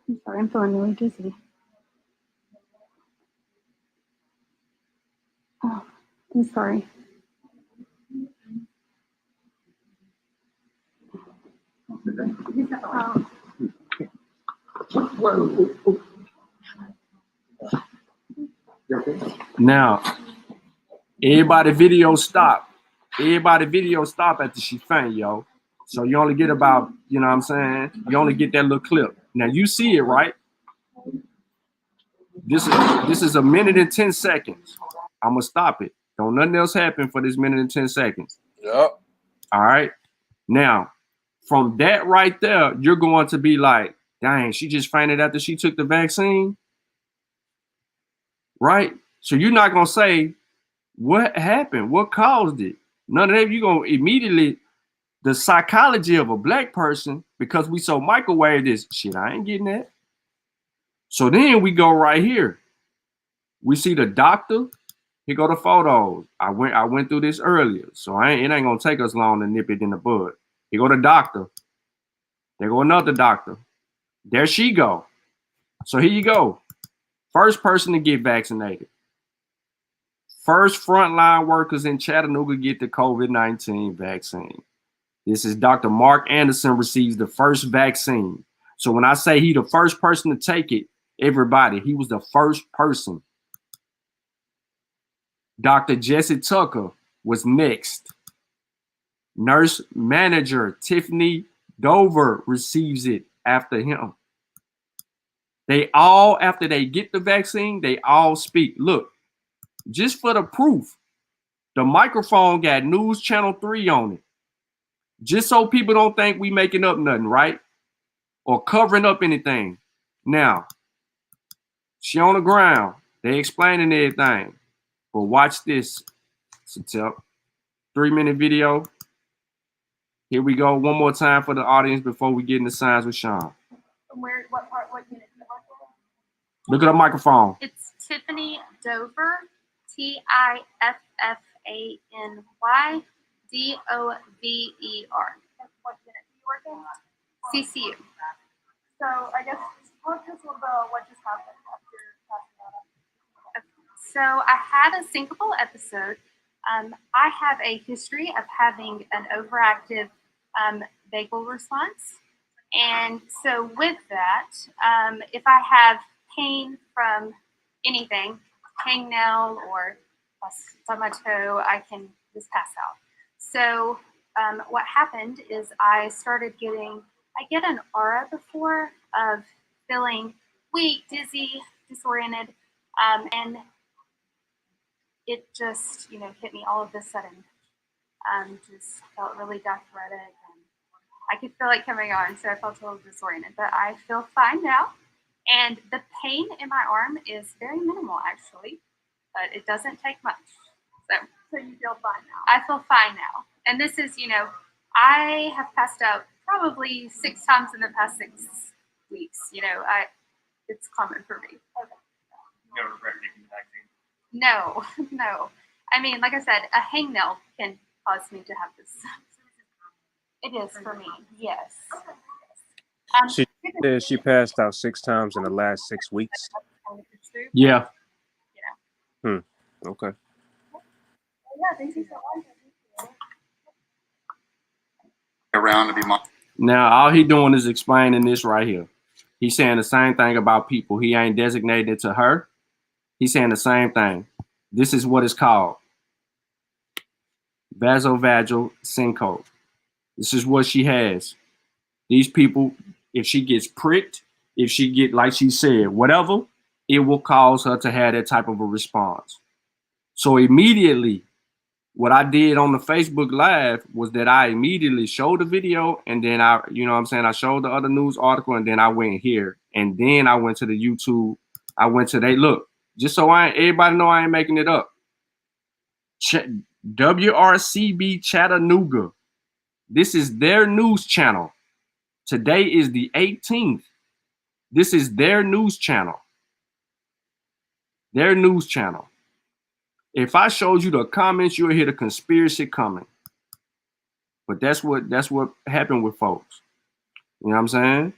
I'm sorry, I'm feeling really dizzy. Oh, I'm sorry. Now, everybody video stop. Everybody video stop after she faint, yo. So you only get about, you know what I'm saying? You only get that little clip. Now you see it, right? This is a minute and 10 seconds. I'm gonna stop it. Don't nothing else happen for this minute and 10 seconds. Yep. All right. Now, from that right there, you're going to be like, dang, she just fainted after she took the vaccine. Right? So you're not gonna say what happened, what caused it. None of that. You're gonna immediately, the psychology of a black person, because we so microwave this shit, I ain't getting that. So then we go right here. We see the doctor. Here go the photos. I went through this earlier, so it ain't gonna take us long to nip it in the bud. Here go the doctor. There go another doctor. There she go. So here you go. First person to get vaccinated. First frontline workers in Chattanooga get the COVID-19 vaccine. This is Dr. Mark Anderson receives the first vaccine. So when I say he the first person to take it, everybody, he was the first person. Dr. Jesse Tucker was next. Nurse manager Tiffany Dover receives it after him. They all, after they get the vaccine, they all speak. Look, just for the proof, the microphone got News Channel 3 on it. Just so people don't think we making up nothing, right? Or covering up anything. Now, she on the ground. They explaining everything. But watch this. It's a 3-minute video. Here we go. One more time for the audience before we get into science with Shawn. What unit? Look at the microphone. It's Tiffany Dover, TIFFANY DOVER. What unit do you work in? CCU. So I guess talk to us a little bit about what just happened after passing out. So I had a syncopal episode. I have a history of having an overactive vagal response. And so with that, if I have pain from anything, hangnail or on my toe, I can just pass out. So what happened is I started I get an aura before of feeling weak, dizzy, disoriented, and it just, hit me all of a sudden. Just felt really diaphoretic, and I could feel it coming on, so I felt a little disoriented, but I feel fine now. And the pain in my arm is very minimal, actually, but it doesn't take much. So you feel fine now? I feel fine now. And this is, I have passed out probably 6 times in the past 6 weeks. It's common for me. Okay. No regret taking the vaccine. No, no. I mean, like I said, a hangnail can cause me to have this. It is for me, yes. She said she passed out 6 times in the last 6 weeks. Yeah. Okay. Yeah, thank you so much. Around to be Now all he doing is explaining this right here. He's saying the same thing about people. He ain't designated it to her. He's saying the same thing. This is what it's called. Vasovagal syncope. This is what she has. These people, if she gets pricked, if she get, like she said, whatever, it will cause her to have that type of a response. So immediately, what I did on the Facebook Live was that I immediately showed the video, and then I showed the other news article, and then I went here, and then I went to the YouTube. I went to look, just so everybody know I ain't making it up. WRCB Chattanooga. This is their news channel. Today is the 18th. This is their news channel. Their news channel. If I showed you the comments, you'll hear the conspiracy coming. But that's what happened with folks. You know what I'm saying?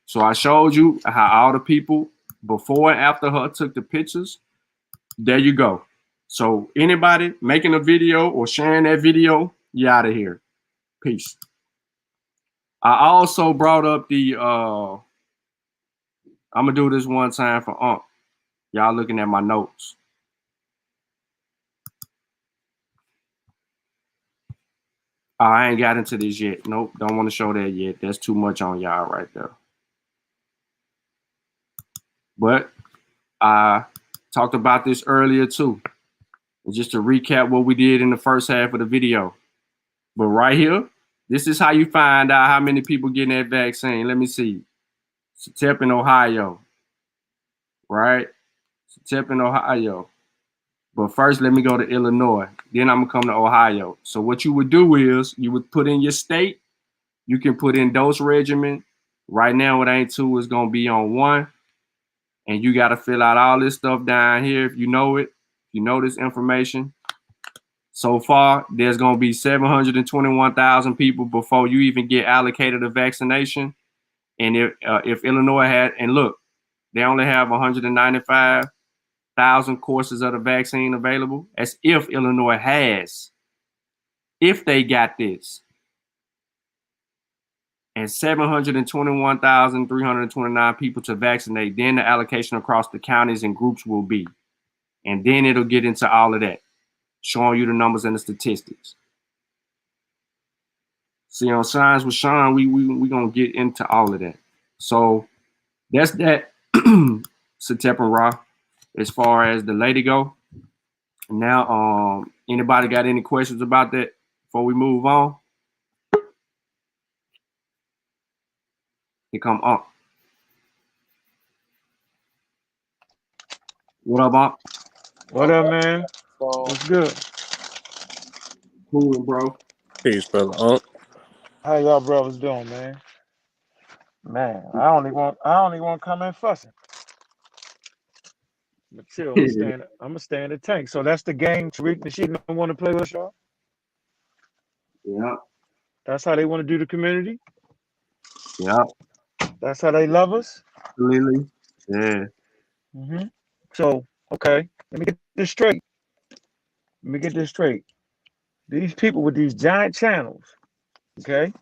So I showed you how all the people before and after her took the pictures. There you go. So anybody making a video or sharing that video, you out of here. Peace. I also brought up the I'm gonna do this one time for Unc. Y'all looking at my notes. I ain't got into this yet. Nope, don't want to show that yet. That's too much on y'all right there. But I talked about this earlier too. And just to recap what we did in the first half of the video. But right here, this is how you find out how many people getting that vaccine. Let me see. Syncope in Ohio. Right? Syncope in Ohio. But first, let me go to Illinois. Then I'm going to come to Ohio. So what you would do is you would put in your state. You can put in dose regimen. Right now, it ain't 2. It's going to be on 1. And you got to fill out all this stuff down here if you know it. If you know this information. So far, there's going to be 721,000 people before you even get allocated a vaccination. And if Illinois had, and look, they only have 195,000 courses of the vaccine available. As if Illinois has, if they got this. And 721,329 people to vaccinate, then the allocation across the counties and groups will be. And then it'll get into all of that, showing you the numbers and the statistics. See, on Science with Shawn, we gonna get into all of that. So that's that. Syncope and Ra, as far as the lady go. Now, anybody got any questions about that before we move on? Here come Unc. What up, Unc? What up, man? What's good? Cool, bro. Peace, brother Unc. How y'all brothers doing, man? Man, I only want to come in fussing. But chill, I'm gonna stay in the tank. So that's the game Tariq and she don't want to play with y'all. Yeah. That's how they want to do the community. Yeah. That's how they love us. Lily. Yeah. So, okay, let me get this straight. These people with these giant channels, okay,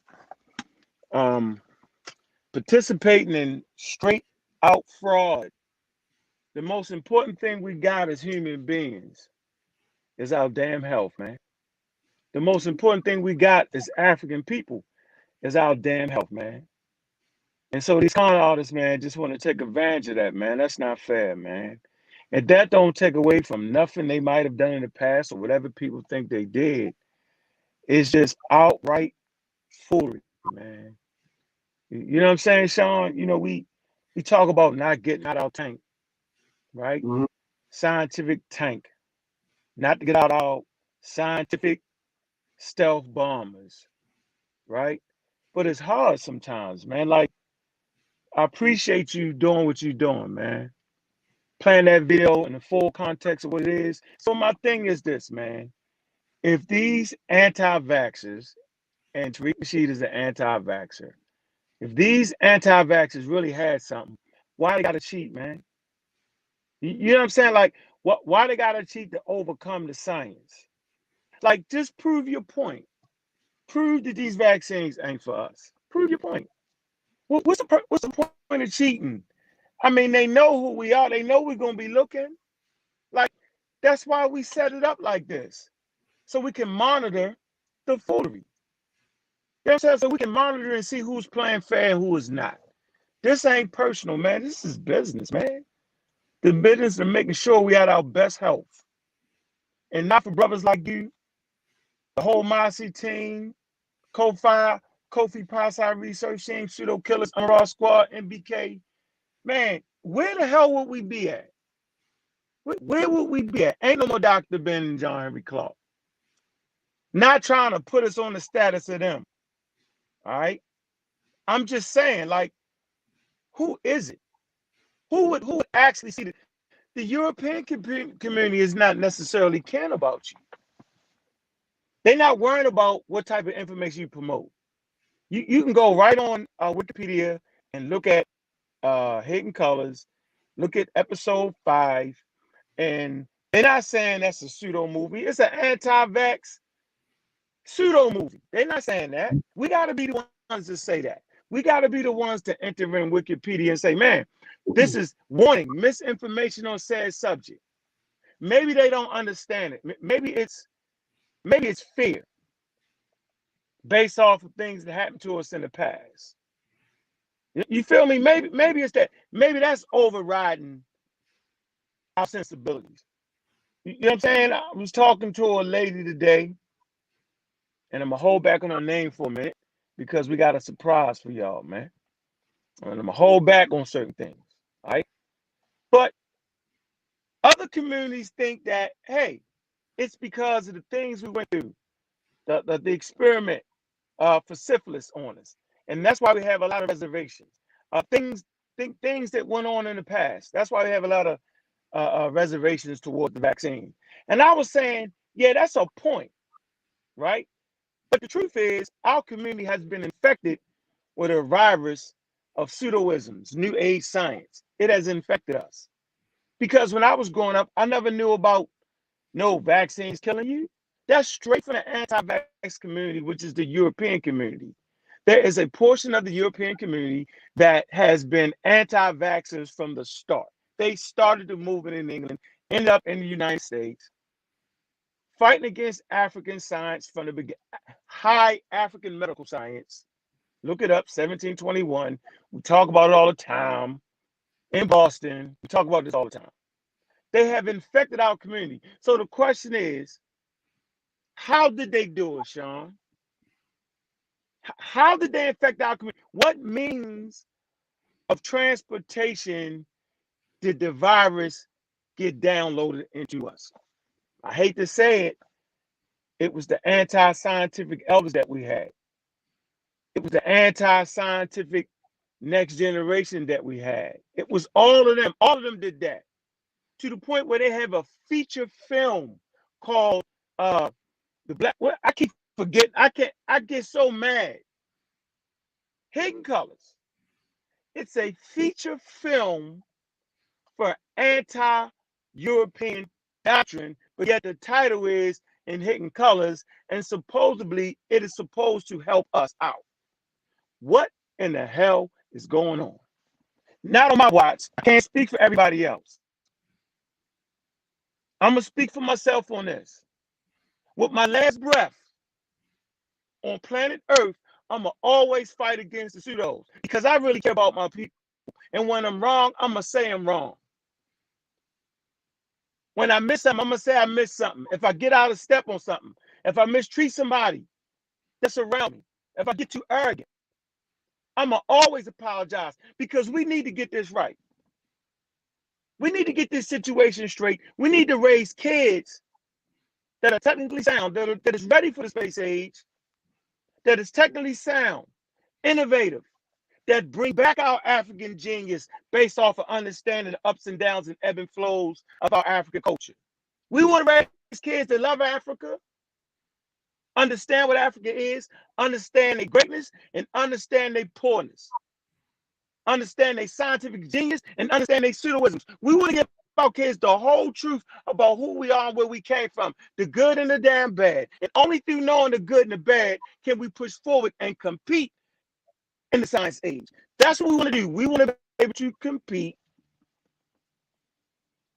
participating in straight out fraud. The most important thing we got as human beings is our damn health, man. the most important thing we got as African people is our damn health, man. And so these con artists, man, just want to take advantage of that, man. That's not fair, man. And that don't take away from nothing they might have done in the past or whatever people think they did. It's just outright foolery, man. You know what I'm saying, Shawn? You know, we talk about not getting out our tank, right? Mhm. Scientific tank. Not to get out our scientific stealth bombers, right? But it's hard sometimes, man. Like, I appreciate you doing what you're doing, man. Playing that video in the full context of what it is. So my thing is this, man. If these anti-vaxxers, and Tariq Nasheed is an anti-vaxxer, if these anti-vaxxers really had something, why they gotta cheat, man? You know what I'm saying? Like, why they gotta cheat to overcome the science? Like, just prove your point. Prove that these vaccines ain't for us. Prove your point. What's the point of cheating? I mean, they know who we are. They know we're gonna be looking. Like, that's why we set it up like this, so we can monitor the foolery. You know what I'm saying? So we can monitor and see who's playing fair and who is not. This ain't personal, man. This is business, man. The business of making sure we had our best health. And not for brothers like you, the whole Mossi team, Kofi Pasai Research Team, Pseudo Killers, Unraw Squad, MBK. Man, where the hell would we be at? Where would we be at? Ain't no more Dr. Ben and John Henry Clark. Not trying to put us on the status of them. All right? I'm just saying, like, who is it? Who would actually see the European community is not necessarily caring about you. They're not worrying about what type of information you promote. You can go right on Wikipedia and look at Hidden Colors, look at episode 5, and they're not saying that's a pseudo movie. It's an anti-vax pseudo movie. They're not saying that. We got to be the ones to say that. We got to be the ones to enter in Wikipedia and say, man, this is warning, misinformation on said subject. Maybe they don't understand it. Maybe it's fear based off of things that happened to us in the past. You feel me? Maybe it's that. Maybe that's overriding our sensibilities. You know what I'm saying? I was talking to a lady today, and I'm going to hold back on her name for a minute because we got a surprise for y'all, man. And I'm going to hold back on certain things, all right? But other communities think that, hey, it's because of the things we went through, the experiment for syphilis on us. And that's why we have a lot of reservations. Things that went on in the past. That's why we have a lot of reservations toward the vaccine. And I was saying, yeah, that's a point, right? But the truth is, our community has been infected with a virus of pseudoisms, new age science. It has infected us. Because when I was growing up, I never knew about no vaccines killing you. That's straight from the anti-vax community, which is the European community. There is a portion of the European community that has been anti-vaxxers from the start. They started the movement in England, ended up in the United States, fighting against African science from the beginning, high African medical science. Look it up, 1721. We talk about it all the time. In Boston, we talk about this all the time. They have infected our community. So the question is, how did they do it, Shawn? How did they infect our community? What means of transportation did the virus get downloaded into us? I hate to say it, it was the anti-scientific elders that we had. It was the anti-scientific next generation that we had. It was all of them. All of them did that. To the point where they have a feature film called The Black. What I keep forgetting. I get so mad. Hidden Colors. It's a feature film for anti-European doctrine, but yet the title is in Hidden Colors, and supposedly it is supposed to help us out. What in the hell is going on? Not on my watch. I can't speak for everybody else. I'm going to speak for myself on this. With my last breath, on planet Earth, I'm going to always fight against the pseudos because I really care about my people. And when I'm wrong, I'm going to say I'm wrong. When I miss something, I'm going to say I missed something. If I get out of step on something, if I mistreat somebody that's around me, if I get too arrogant, I'm going to always apologize because we need to get this right. We need to get this situation straight. We need to raise kids that are technically sound, that is ready for the space age, that is technically sound, innovative, that bring back our African genius based off of understanding the ups and downs and ebb and flows of our African culture. We want to raise kids that love Africa, understand what Africa is, understand their greatness, and understand their poorness, understand their scientific genius, and understand their pseudoisms. We want to give our kids the whole truth about who we are and where we came from, the good and the damn bad. And only through knowing the good and the bad can we push forward and compete in the science age. That's what we want to do. We want to be able to compete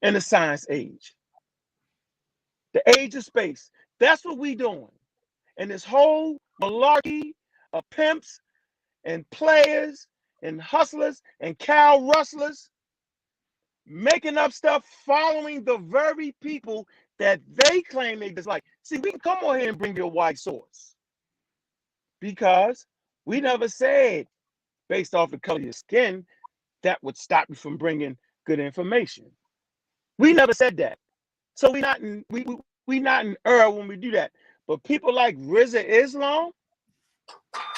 in the science age, the age of space. That's what we doing. And this whole malarkey of pimps and players and hustlers and cow rustlers making up stuff, following the very people that they claim they dislike. See, we can come on here and bring your white source because we never said, based off the color of your skin, that would stop you from bringing good information. We never said that. So we not in error when we do that. But people like Rizza Islam,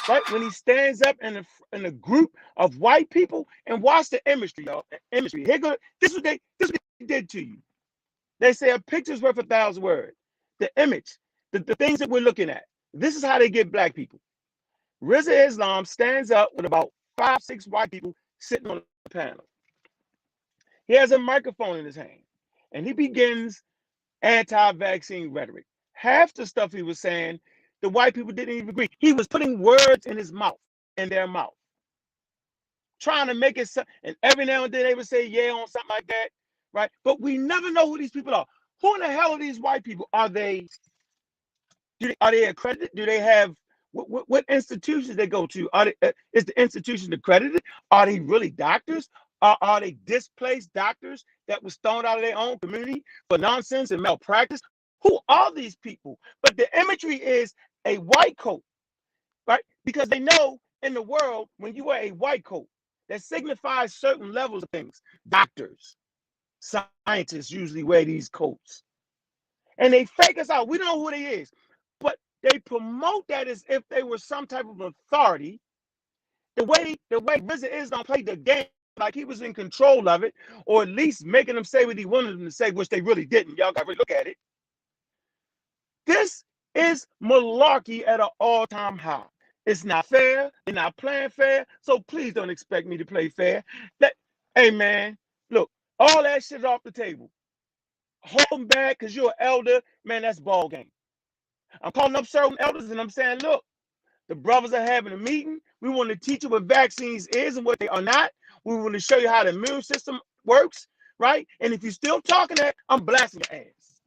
right? When he stands up in a group of white people, and watch the imagery, y'all. Imagery. Here go. This is what they did to you. They say a picture's worth 1,000 words. The image, the things that we're looking at. This is how they get black people. Rizza Islam stands up with about 5, 6 white people sitting on the panel. He has a microphone in his hand, and he begins anti-vaccine rhetoric. Half the stuff he was saying, the white people didn't even agree. He was putting words in his mouth, in their mouth, trying to make it, and every now and then they would say yeah on something like that, right? But we never know who these people are. Who in the hell are these white people? Are they accredited? Do they have, what institutions they go to? Is the institution accredited? Are they really doctors? Are they displaced doctors that was thrown out of their own community for nonsense and malpractice? Who are these people? But the imagery is a white coat, right? Because they know in the world, when you wear a white coat, that signifies certain levels of things. Doctors, scientists usually wear these coats. And they fake us out. We don't know who they is. But they promote that as if they were some type of authority. The way Rizza Islam played the game, like he was in control of it, or at least making them say what he wanted them to say, which they really didn't. Y'all got to really look at it. This is malarkey at an all-time high. It's not fair. They're not playing fair. So please don't expect me to play fair. Hey, man, look, all that shit off the table. Hold them back because you're an elder. Man, that's ball game. I'm calling up certain elders and I'm saying, look, the brothers are having a meeting. We want to teach you what vaccines is and what they are not. We want to show you how the immune system works, right? And if you're still talking that, I'm blasting your ass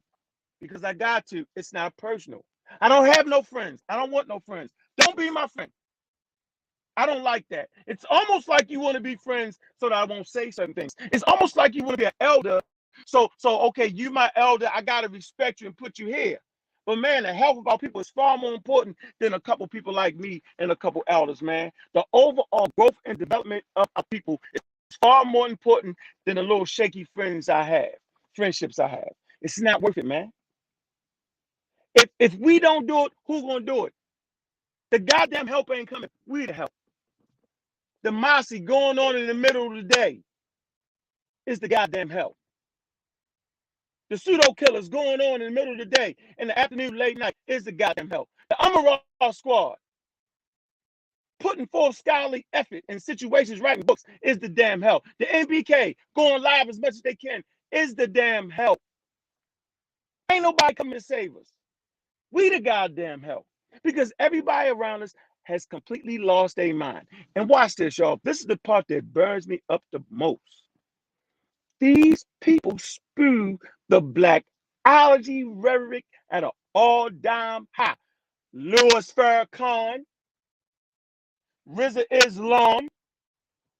because I got to. It's not personal. I don't have no friends. I don't want no friends. Don't be my friend. I don't like that. It's almost like you want to be friends so that I won't say certain things. It's almost like you want to be an elder. So okay, you my elder. I got to respect you and put you here. But man, the health of our people is far more important than a couple people like me and a couple elders, man. The overall growth and development of our people is far more important than the little shaky friendships I have. It's not worth it, man. If we don't do it, who's gonna do it? The goddamn help ain't coming. We the help. The Mossi going on in the middle of the day is the goddamn help. The pseudo killers going on in the middle of the day, in the afternoon, late night, is the goddamn help. The Amaral squad putting forth scholarly effort in situations, writing books, is the damn help. The NBK going live as much as they can is the damn help. Ain't nobody coming to save us. We the goddamn help. Because everybody around us has completely lost their mind. And watch this, y'all. This is the part that burns me up the most. These people spew the blackology rhetoric at an all-time high. Louis Farrakhan, Rizza Islam,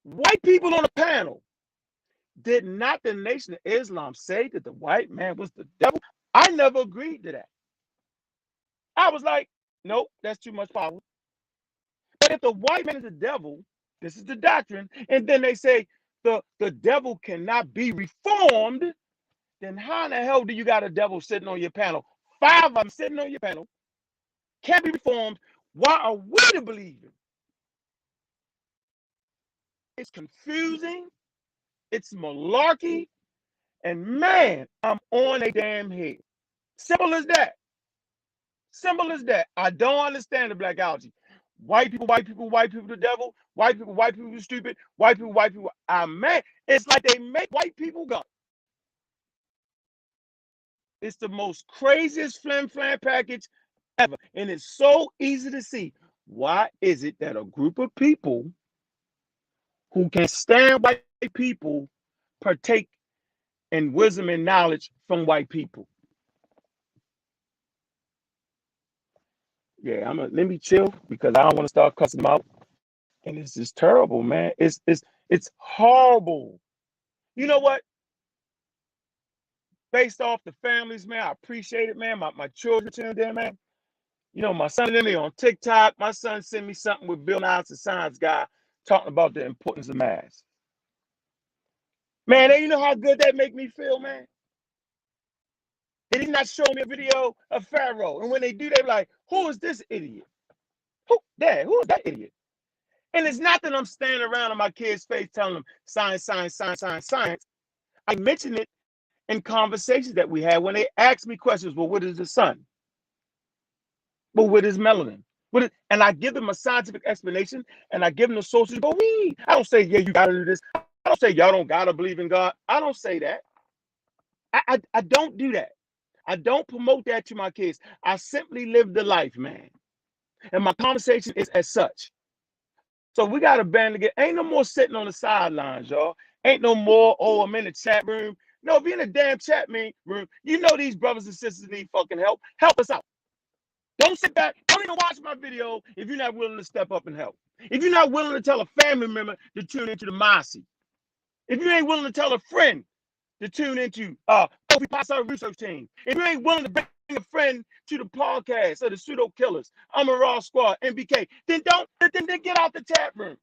white people on the panel. Did not the Nation of Islam say that the white man was the devil? I never agreed to that. I was like, nope, that's too much power. But if the white man is the devil, this is the doctrine, and then they say the devil cannot be reformed, then how in the hell do you got a devil sitting on your panel? 5 of them sitting on your panel, can't be reformed. Why are we to believe it? It's confusing, it's malarkey, and man, I'm on a damn head. Simple as that. Simple as that. I don't understand the blackology. White people, the devil. White people, stupid. White people. Man, it's like they make white people go. It's the most craziest flim flam package ever. And it's so easy to see. Why is it that a group of people who can stand white people partake in wisdom and knowledge from white people? Yeah, let me chill because I don't want to start cussing them out. And it's just terrible, man. It's horrible. You know what? Based off the families, man, I appreciate it, man. My children tuned in, man. You know, my son and me on TikTok. My son sent me something with Bill Nye, the science guy, talking about the importance of masks. Man, you know how good that make me feel, man? Did he not show me a video of Pharaoh? And when they do, they're like, who is this idiot? Who is that idiot? And it's not that I'm standing around in my kid's face telling them science. I mention it in conversations that we had when they ask me questions. Well, what is the sun? Well, what is melanin? And I give them a scientific explanation, and I give them the sources. But I don't say, yeah, you got to do this. I don't say y'all don't got to believe in God. I don't say that. I don't do that. I don't promote that to my kids. I simply live the life, man. And my conversation is as such. So we got to band together. Ain't no more sitting on the sidelines, y'all. Ain't no more, I'm in the chat room. No, be in the damn chat room. You know these brothers and sisters need fucking help. Help us out. Don't sit back. Don't even watch my video if you're not willing to step up and help. If you're not willing to tell a family member to tune into the Mossi. If you ain't willing to tell a friend to tune into Kofi Pasa research team. If you ain't willing to bring a friend to the podcast of the Pseudo Killers, I'm a Raw Squad, MBK, then get out the chat room.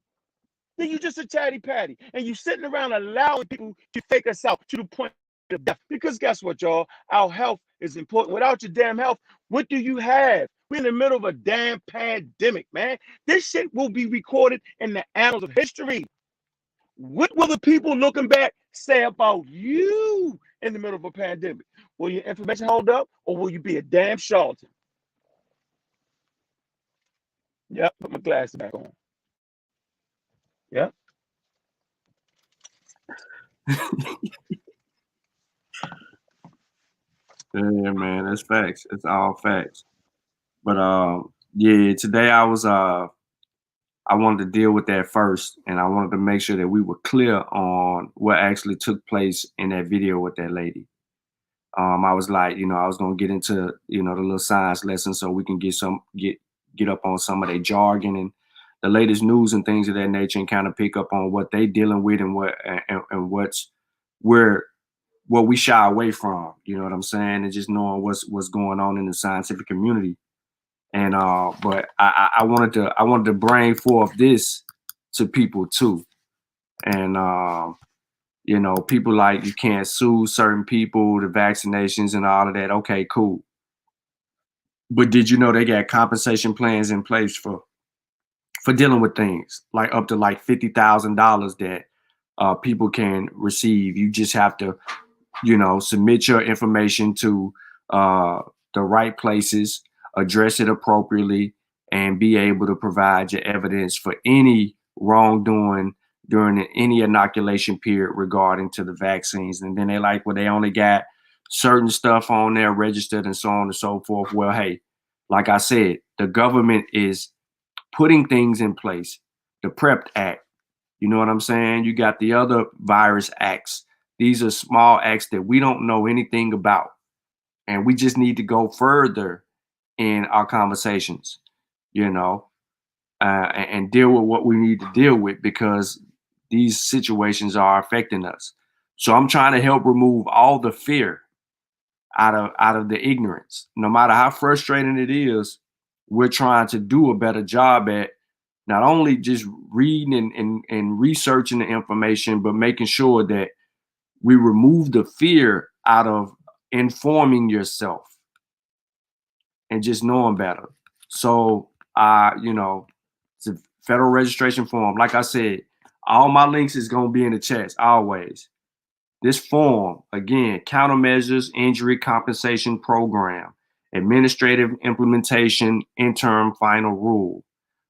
Then you just a chatty patty. And you sitting around allowing people to fake us out to the point of death. Because guess what, y'all? Our health is important. Without your damn health, what do you have? We're in the middle of a damn pandemic, man. This shit will be recorded in the annals of history. What will the people looking back say about you in the middle of a pandemic? Will your information hold up, or will you be a damn charlatan? Yep, put my glasses back on. Yep. Yeah, man, that's facts. It's all facts. But yeah, today I wanted to deal with that first, and I wanted to make sure that we were clear on what actually took place in that video with that lady. I was like, I was gonna get into, the little science lesson so we can get up on some of their jargon and the latest news and things of that nature, and kind of pick up on what they dealing with and what we shy away from. You know what I'm saying? And just knowing what's going on in the scientific community. And but I wanted to bring forth this to people too. And people like, you can't sue certain people, the vaccinations and all of that. Okay, cool. But did you know they got compensation plans in place for dealing with things like up to like $50,000 that people can receive? You just have to, submit your information to the right places, address it appropriately, and be able to provide your evidence for any wrongdoing during any inoculation period regarding to the vaccines. And then they like, well, they only got certain stuff on there registered and so on and so forth. Well, hey, like I said, the government is putting things in place. The PrEP Act, you know what I'm saying? You got the other virus acts. These are small acts that we don't know anything about. And we just need to go further in our conversations, you know, and deal with what we need to deal with, because these situations are affecting us. So I'm trying to help remove all the fear out of the ignorance. No matter how frustrating it is, we're trying to do a better job at not only just reading and researching the information, but making sure that we remove the fear out of informing yourself and just knowing better. So, you know, it's a federal registration form. Like I said, all my links is going to be in the chats always. This form, again, countermeasures, injury compensation program, administrative implementation, interim final rule,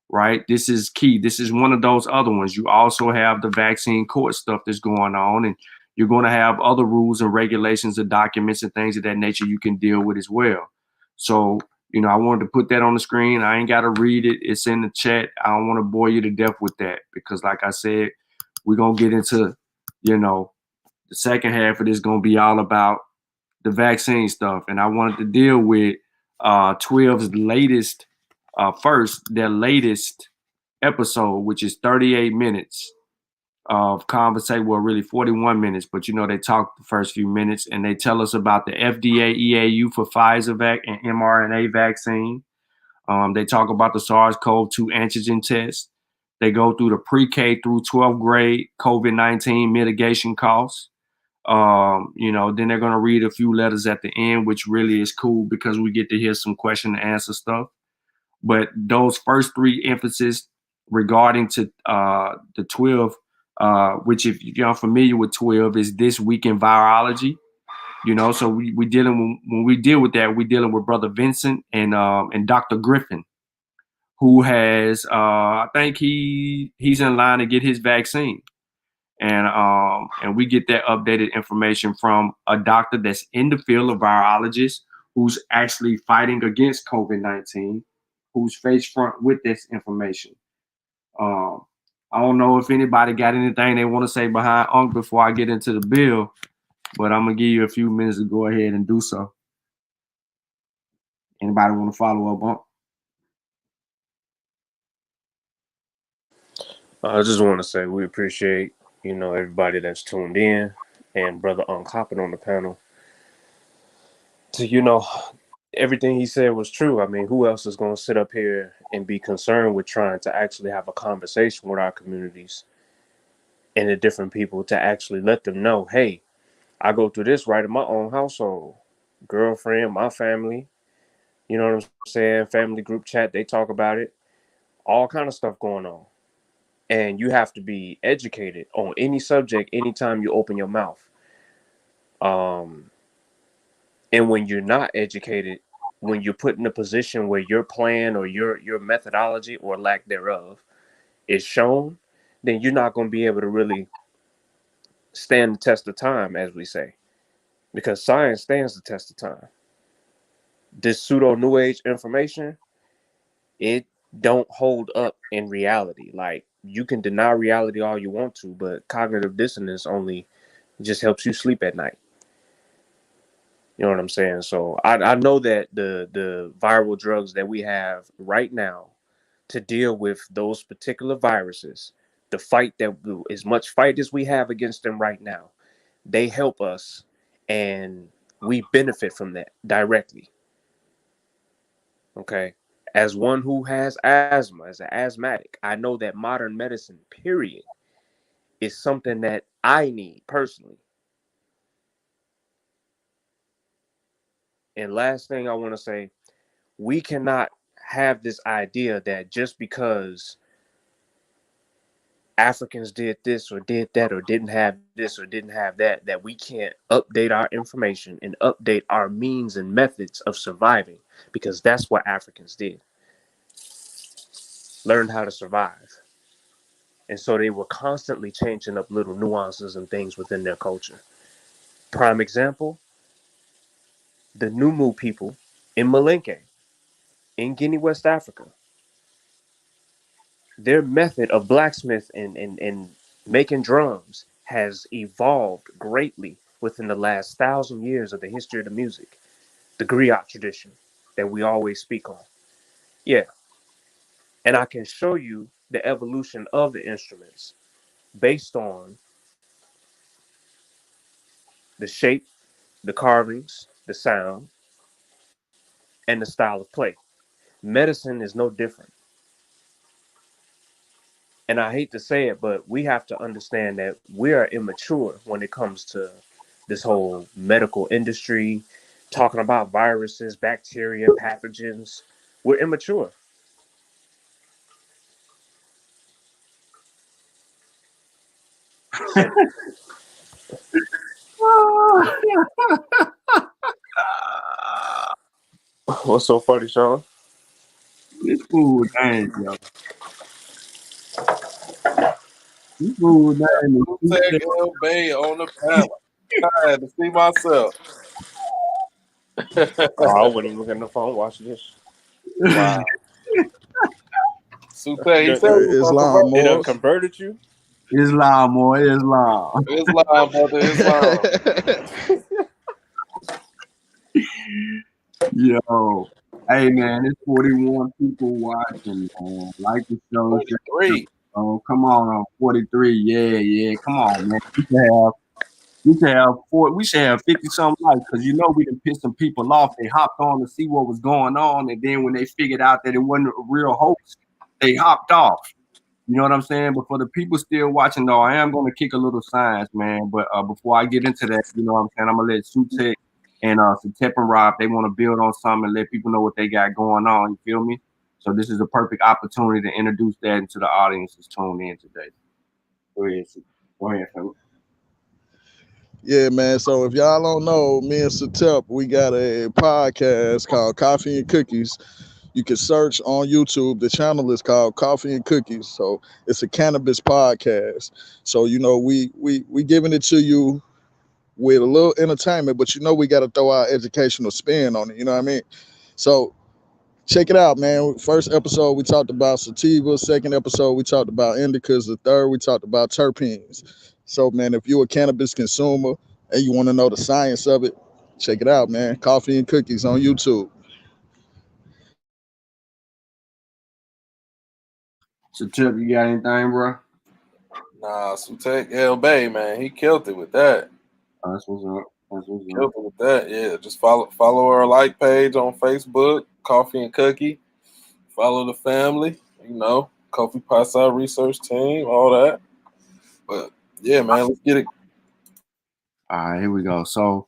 right? This is key. This is one of those other ones. You also have the vaccine court stuff that's going on, and you're going to have other rules and regulations and documents and things of that nature you can deal with as well. So, you know, I wanted to put that on the screen. I ain't got to read it. It's in the chat. I don't want to bore you to death with that, because like I said, we're going to get into, you know, the second half of this going to be all about the vaccine stuff. And I wanted to deal with 12's latest, their latest episode, which is 38 minutes of conversation. Well, really 41 minutes, but you know, they talk the first few minutes and they tell us about the FDA EAU for Pfizer and mRNA vaccine. They talk about the SARS-CoV-2 antigen test. They go through the pre-K through 12th grade COVID-19 mitigation costs. You know, then they're going to read a few letters at the end, which really is cool because we get to hear some question and answer stuff. But those first three emphasis regarding to the 12, which if you're familiar with 12, is This Week in Virology. You know, so we dealing when we deal with that, we dealing with Brother Vincent and Dr. Griffin, who has I think he's in line to get his vaccine. And we get that updated information from a doctor that's in the field, of virologist, who's actually fighting against COVID-19, who's face front with this information. I don't know if anybody got anything they want to say behind Unc before I get into the bill, but I'm gonna give you a few minutes to go ahead and do so. Anybody want to follow up, Unc? I just want to say we appreciate, you know, everybody that's tuned in, and Brother Unc hopping on the panel. So, you know, everything he said was true. I mean, who else is going to sit up here and be concerned with trying to actually have a conversation with our communities and the different people to actually let them know, hey, I go through this right in my own household, girlfriend, my family, you know what I'm saying? Family group chat, they talk about it, all kind of stuff going on. And you have to be educated on any subject anytime you open your mouth. And when you're not educated, when you're put in a position where your plan or your methodology or lack thereof is shown, then you're not going to be able to really stand the test of time, as we say, because science stands the test of time. This pseudo new age information, it don't hold up in reality. Like, you can deny reality all you want to, but cognitive dissonance only just helps you sleep at night. You know what I'm saying? So I know that the viral drugs that we have right now to deal with those particular viruses, the fight that as much fight as we have against them right now, they help us and we benefit from that directly. Okay. As one who has asthma, as an asthmatic, I know that modern medicine, period, is something that I need personally. And last thing I want to say, we cannot have this idea that just because Africans did this or did that or didn't have this or didn't have that, that we can't update our information and update our means and methods of surviving, because that's what Africans did. Learned how to survive. And so they were constantly changing up little nuances and things within their culture. Prime example, the Numu people in Malenke, in Guinea, West Africa. Their method of blacksmith and making drums has evolved greatly within the last 1,000 years of the history of the music, the griot tradition. that we always speak on. Yeah. And I can show you the evolution of the instruments based on the shape, the carvings, the sound, and the style of play. Medicine is no different. And I hate to say it, but we have to understand that we are immature when it comes to this whole medical industry, talking about viruses, bacteria, pathogens. We're immature. And what's so funny, Shawn? This fool name, yo. This fool name is Tech L Bay on the panel. I had to see myself. Oh, I wouldn't even look at the phone. Watch this. Wow. Sute, It he done, said he was Islam, it done Moors. converted you? Islam, boy, Islam. Islam, brother, Islam. Yo. Hey, man, it's 41 people watching, man. Like the show, share the 43. show. Come on, 43. Yeah. Come on, man. We should have 50 something likes because you know we done pissed some people off. They hopped on to see what was going on, and then when they figured out that it wasn't a real hoax, they hopped off. You know what I'm saying? But for the people still watching, though, I am going to kick a little science, man. But before I get into that, you know what I'm saying? I'm going to let Sutek and Satep and Rob, they want to build on something and let people know what they got going on. You feel me? So this is a perfect opportunity to introduce that into the audience that's tuned in today. Go ahead, fella. Yeah, man. So if y'all don't know, me and Satep, we got a podcast called Coffee and Cookies. You can search on YouTube. The channel is called Coffee and Cookies. So it's a cannabis podcast. So you know, we giving it to you with a little entertainment, but you know we got to throw our educational spin on it. You know what I mean? So check it out, man. First episode we talked about sativa. Second episode we talked about indicas. The third we talked about terpenes. So man, if you're a cannabis consumer and you want to know the science of it, check it out, man. Coffee and Cookies on YouTube. Satep, you got anything, bro? Nah, Sute L Bay, man, he killed it with that. That's what's up. Killed it with that. Yeah, just follow our like page on Facebook, Coffee and Cookie. Follow the family, you know, Coffee Pasa Research Team, all that. But yeah, man, let's get it. All right, here we go. So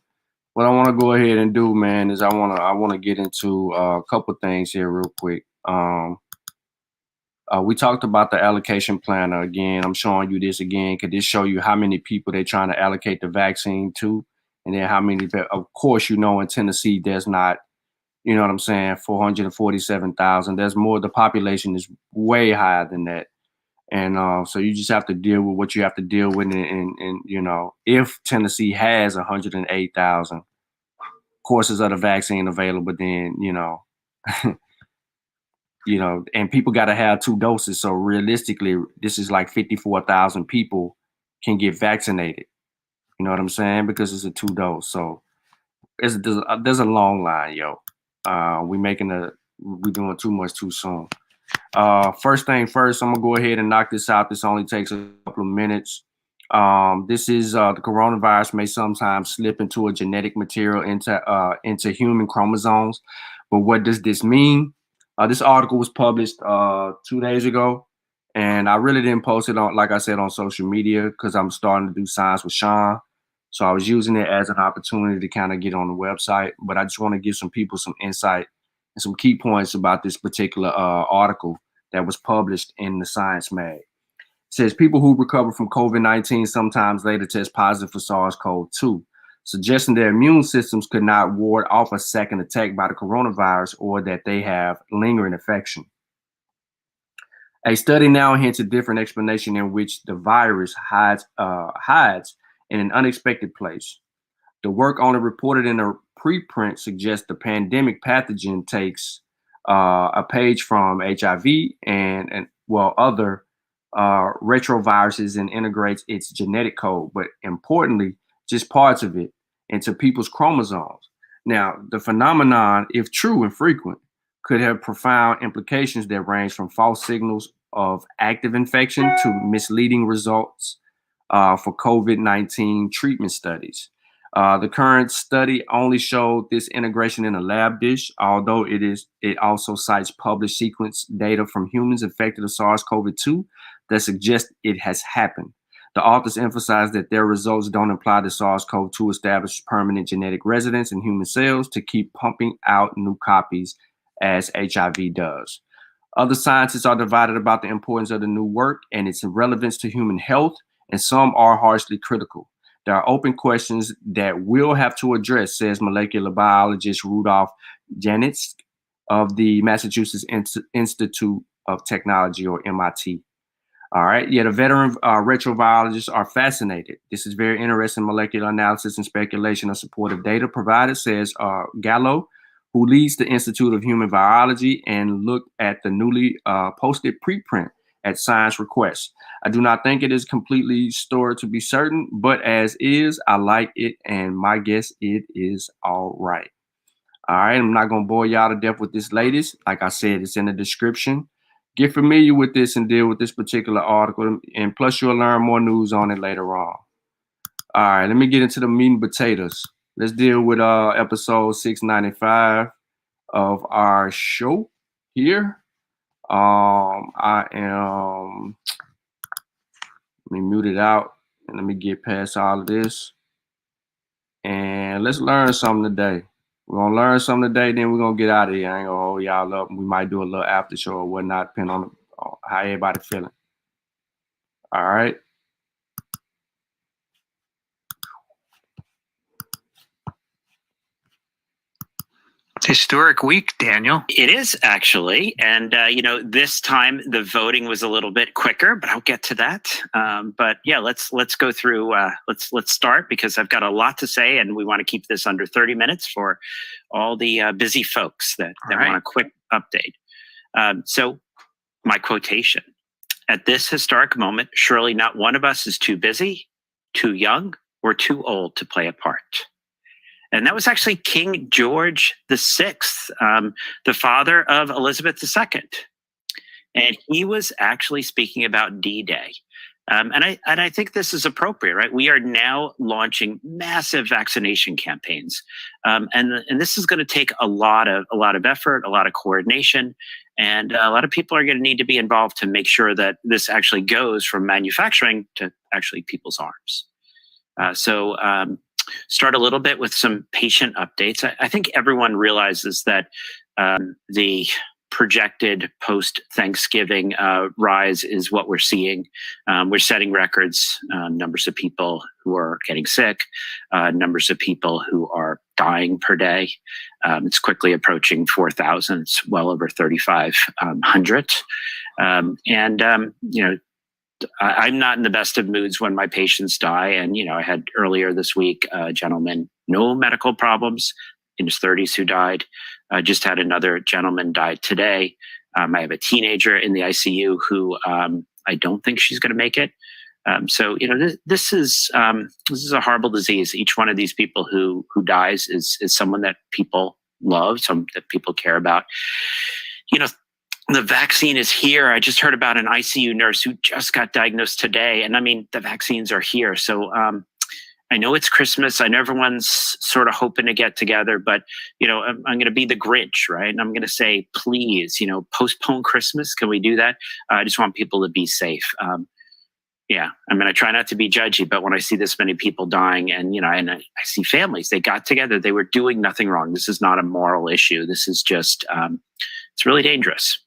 what I want to go ahead and do, man, is I want to get into a couple things here real quick. We talked about the allocation planner again. I'm showing you this again because this show you how many people they're trying to allocate the vaccine to, and then how many. Of course, you know in Tennessee there's not, you know what I'm saying, 447,000. There's more. The population is way higher than that, and so you just have to deal with what you have to deal with. And you know, if Tennessee has 108,000 courses of the vaccine available, then you know. You know, and people got to have 2 doses. So realistically, this is like 54,000 people can get vaccinated. You know what I'm saying? Because it's a 2 dose. So there's a long line, yo. We doing too much too soon. First thing first, I'm gonna go ahead and knock this out. This only takes a couple of minutes. This is the coronavirus may sometimes slip into a genetic material into human chromosomes. But what does this mean? This article was published 2 days ago, and I really didn't post it on, like I said, on social media because I'm starting to do science with Shawn. So I was using it as an opportunity to kind of get on the website. But I just want to give some people some insight and some key points about this particular article that was published in the Science Mag. It says people who recover from COVID-19 sometimes later test positive for SARS-CoV-2, suggesting their immune systems could not ward off a second attack by the coronavirus or that they have lingering infection. A study now hints a different explanation in which the virus hides in an unexpected place. The work only reported in a preprint suggests the pandemic pathogen takes a page from HIV and other retroviruses and integrates its genetic code, but importantly, just parts of it into people's chromosomes. Now, the phenomenon, if true and frequent, could have profound implications that range from false signals of active infection to misleading results for COVID-19 treatment studies. The current study only showed this integration in a lab dish, although it also cites published sequence data from humans infected with SARS-CoV-2 that suggest it has happened. The authors emphasize that their results don't imply that SARS-CoV-2 established permanent genetic residence in human cells to keep pumping out new copies as HIV does. Other scientists are divided about the importance of the new work and its relevance to human health, and some are harshly critical. There are open questions that we'll have to address, says molecular biologist Rudolf Janitz of the Massachusetts Institute of Technology, or MIT. All right. Yeah, the veteran retrovirologists are fascinated. This is very interesting molecular analysis and speculation of supportive data provided, says Gallo, who leads the Institute of Human Virology and looked at the newly posted preprint at Science Request. I do not think it is completely stored to be certain, but as is, I like it, and my guess it is all right. All right, I'm not going to bore y'all to death with this latest. Like I said, it's in the description. Get familiar with this and deal with this particular article, and plus you'll learn more news on it later on. All right, let me get into the meat and potatoes. Let's deal with episode 695 of our show here. Let me mute it out and let me get past all of this. And let's learn something today. We're going to learn something today, then we're going to get out of here. I ain't going to hold y'all up. We might do a little after show or whatnot, depending on how everybody feeling. All right. Historic week, Daniel. It is actually, and this time the voting was a little bit quicker, but I'll get to that. But yeah, let's go through. Let's start, because I've got a lot to say, and we want to keep this under 30 minutes for all the busy folks that want a quick update. So, my quotation: "At this historic moment, surely not one of us is too busy, too young, or too old to play a part." And that was actually King George VI, the father of Elizabeth II. And he was actually speaking about D-Day. And I think this is appropriate, right? We are now launching massive vaccination campaigns. And this is going to take a lot of effort, a lot of coordination, and a lot of people are going to need to be involved to make sure that this actually goes from manufacturing to actually people's arms. Start a little bit with some patient updates. I think everyone realizes that the projected post-Thanksgiving rise is what we're seeing. We're setting records, numbers of people who are getting sick, numbers of people who are dying per day. It's quickly approaching 4,000. It's well over 3,500. I'm not in the best of moods when my patients die. And, I had earlier this week a gentleman, no medical problems, in his 30s, who died. Just had another gentleman die today. I have a teenager in the ICU who I don't think she's going to make it. This is a horrible disease. Each one of these people who dies is someone that people love, some that people care about. The vaccine is here. I just heard about an ICU nurse who just got diagnosed today. And I mean, the vaccines are here. So I know it's Christmas. I know everyone's sort of hoping to get together, but, I'm going to be the Grinch, right? And I'm going to say, please, postpone Christmas. Can we do that? I just want people to be safe. I'm going to try not to be judgy, but when I see this many people dying and I see families, they got together, they were doing nothing wrong. This is not a moral issue. This is just, it's really dangerous.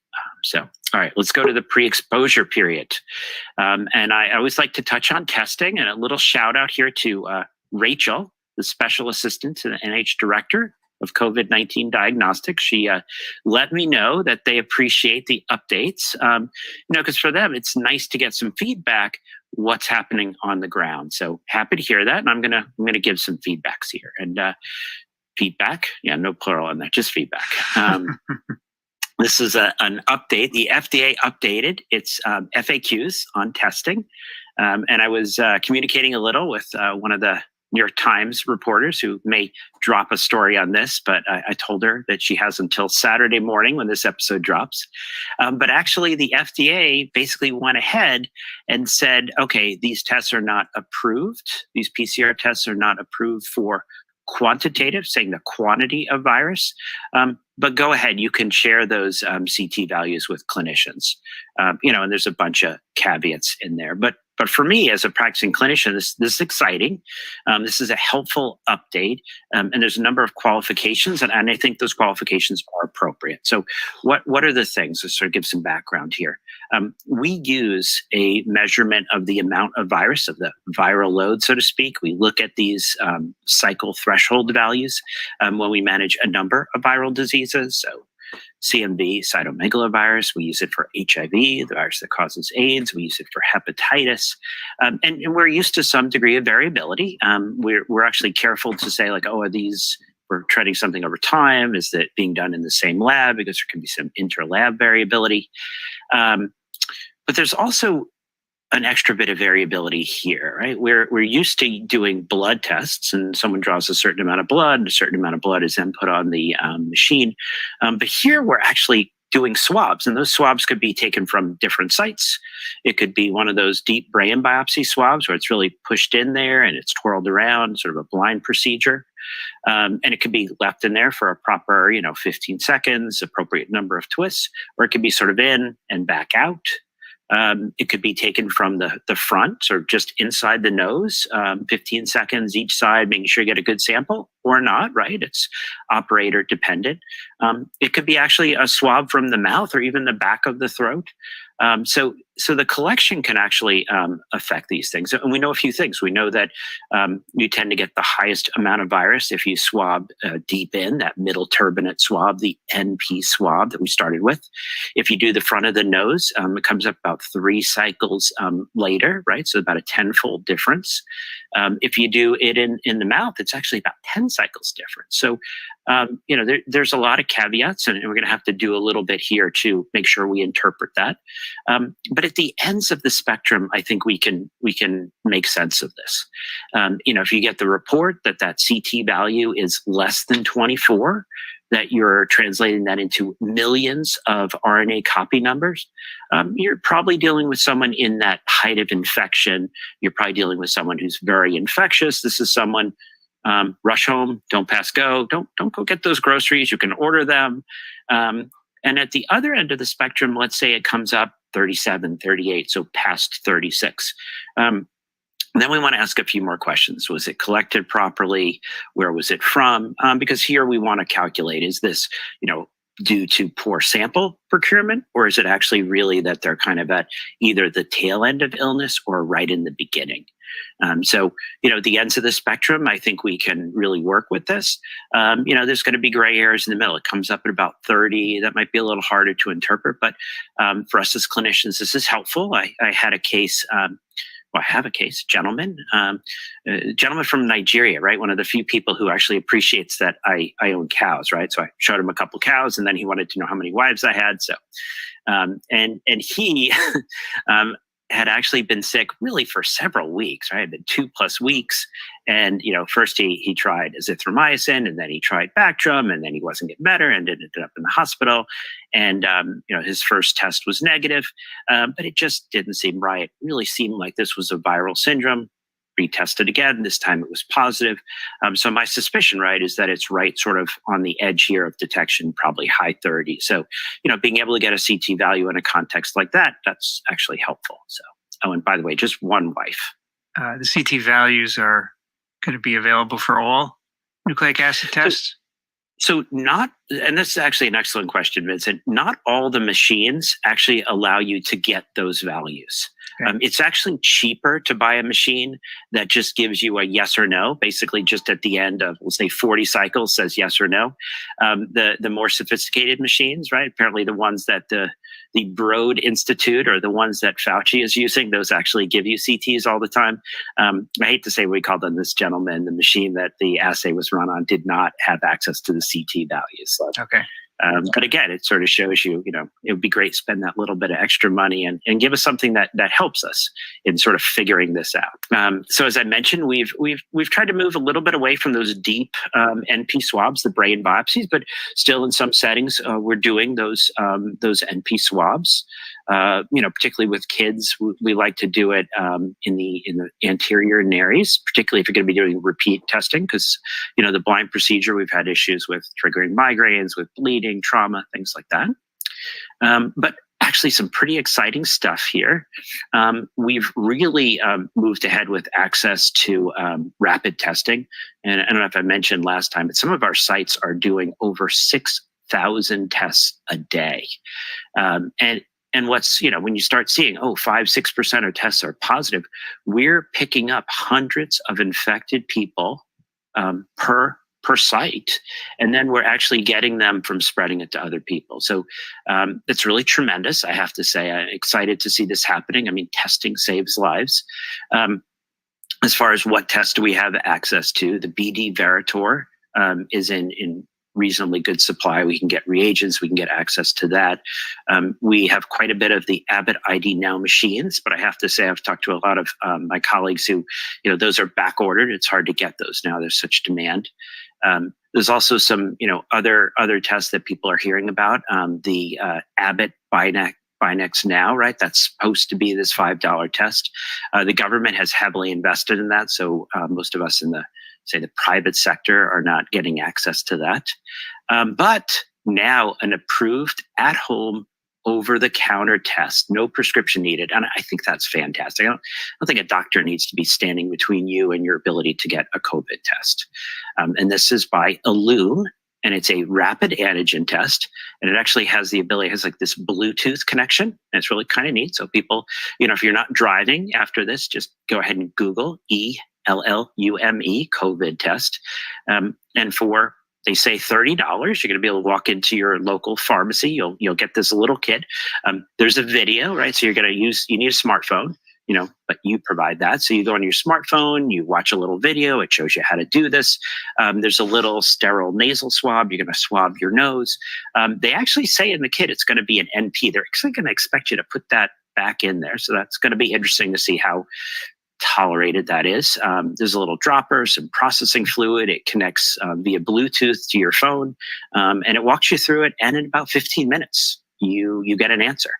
All right, let's go to the pre-exposure period. And I always like to touch on testing, and a little shout out here to Rachel, the special assistant to the NH director of COVID-19 diagnostics. She let me know that they appreciate the updates, because for them, it's nice to get some feedback, what's happening on the ground. So happy to hear that. And I'm going to give some feedbacks here. And feedback, no plural on that, just feedback. This is an update. The FDA updated its FAQs on testing. And I was communicating a little with one of the New York Times reporters who may drop a story on this, but I told her that she has until Saturday morning when this episode drops. But actually, the FDA basically went ahead and said, okay, these tests are not approved. These PCR tests are not approved for quantitative, saying the quantity of virus. But go ahead, you can share those CT values with clinicians. And there's a bunch of caveats in there. But for me, as a practicing clinician, this is exciting. This is a helpful update. And there's a number of qualifications, and I think those qualifications are appropriate. So what are the things? To sort of give some background here. We use a measurement of the amount of virus, of the viral load, so to speak. We look at these cycle threshold values when we manage a number of viral diseases. So CMV, cytomegalovirus, we use it for HIV, the virus that causes AIDS. We use it for hepatitis. And we're used to some degree of variability. We're actually careful to say, like, oh, are these, we're treading something over time? Is that being done in the same lab? Because there can be some inter-lab variability. But there's also an extra bit of variability here, right? We're used to doing blood tests, and someone draws a certain amount of blood, and a certain amount of blood is then put on the machine. But here we're actually doing swabs, and those swabs could be taken from different sites. It could be one of those deep brain biopsy swabs where it's really pushed in there and it's twirled around, sort of a blind procedure. And it could be left in there for a proper, 15 seconds, appropriate number of twists, or it could be sort of in and back out. It could be taken from the front or just inside the nose, 15 seconds each side, making sure you get a good sample, or not, right? It's operator dependent. It could be actually a swab from the mouth or even the back of the throat. So the collection can actually affect these things. And we know a few things. We know that you tend to get the highest amount of virus if you swab deep in, that middle turbinate swab, the NP swab that we started with. If you do the front of the nose, it comes up about 3 cycles later, right? So about a 10-fold difference. If you do it in the mouth, it's actually about 10 cycles different. So, there's a lot of caveats, and we're going to have to do a little bit here to make sure we interpret that. But at the ends of the spectrum, I think we can make sense of this. If you get the report that CT value is less than 24, that you're translating that into millions of RNA copy numbers, you're probably dealing with someone in that height of infection. You're probably dealing with someone who's very infectious. This is someone, rush home, don't pass go, don't go get those groceries. You can order them. And at the other end of the spectrum, let's say it comes up 37, 38, so past 36. Then we want to ask a few more questions. Was it collected properly? Where was it from? Because here we want to calculate, is this, due to poor sample procurement, or is it actually really that they're kind of at either the tail end of illness or right in the beginning? So, the ends of the spectrum, I think we can really work with this. There's going to be gray areas in the middle. It comes up at about 30. That might be a little harder to interpret, but for us as clinicians, this is helpful. I had a case, I have a case, gentleman from Nigeria, right? One of the few people who actually appreciates that I own cows, right? So I showed him a couple cows, and then he wanted to know how many wives I had. So, and he had actually been sick really for several weeks, right? It had been 2+ weeks. And, first he tried azithromycin, and then he tried Bactrim, and then he wasn't getting better and ended up in the hospital. And, his first test was negative, but it just didn't seem right. It really seemed like this was a viral syndrome. Retested again. This time it was positive. So my suspicion, right, is that it's right sort of on the edge here of detection, probably high 30. So, being able to get a CT value in a context like that, that's actually helpful. So, oh, and by the way, just one wife. The CT values are going to be available for all nucleic acid tests? So not, and this is actually an excellent question, Vincent, not all the machines actually allow you to get those values. Okay. It's actually cheaper to buy a machine that just gives you a yes or no, basically just at the end of, we'll say 40 cycles says yes or no. The more sophisticated machines, right? Apparently the ones that the Broad Institute or the ones that Fauci is using, those actually give you CTs all the time. I hate to say we called on this gentleman, the machine that the assay was run on did not have access to the CT values. So, okay. But again, it sort of shows you, it would be great to spend that little bit of extra money and give us something that helps us in sort of figuring this out. So as I mentioned, we've tried to move a little bit away from those deep NP swabs, the brain biopsies, but still in some settings we're doing those NP swabs. Particularly with kids, we like to do it in the anterior nares, particularly if you're going to be doing repeat testing, because the blind procedure, we've had issues with triggering migraines, with bleeding, trauma, things like that. But actually some pretty exciting stuff here. We've really moved ahead with access to rapid testing. And I don't know if I mentioned last time, but some of our sites are doing over 6,000 tests a day. And what's, when you start seeing, 5-6% of tests are positive, we're picking up hundreds of infected people per site. And then we're actually getting them from spreading it to other people. So it's really tremendous, I have to say. I'm excited to see this happening. I mean, testing saves lives. As far as what tests do we have access to, the BD Veritor is in reasonably good supply. We can get reagents, we can get access to that. We have quite a bit of the Abbott ID Now machines, but I have to say I've talked to a lot of my colleagues who, those are back ordered. It's hard to get those now. There's such demand. There's also some, other tests that people are hearing about. The Abbott Binex Now, right? That's supposed to be this $5 test. The government has heavily invested in that. So most of us in the private sector are not getting access to that. But now an approved at-home over-the-counter test, no prescription needed. And I think that's fantastic. I don't think a doctor needs to be standing between you and your ability to get a COVID test. And this is by Ellume, and it's a rapid antigen test. And it actually has the ability, it has like this Bluetooth connection. And it's really kind of neat. So people, if you're not driving after this, just go ahead and Google ELLUME COVID test. And for, they say $30, you're going to be able to walk into your local pharmacy. You'll get this little kit. There's a video, right? So you need a smartphone, but you provide that. So you go on your smartphone, you watch a little video. It shows you how to do this. There's a little sterile nasal swab. You're going to swab your nose. They actually say in the kit, it's going to be an NP. They're actually going to expect you to put that back in there. So that's going to be interesting to see how tolerated that is. There's a little dropper, some processing fluid. It connects via Bluetooth to your phone, and it walks you through it. And in about 15 minutes, you get an answer.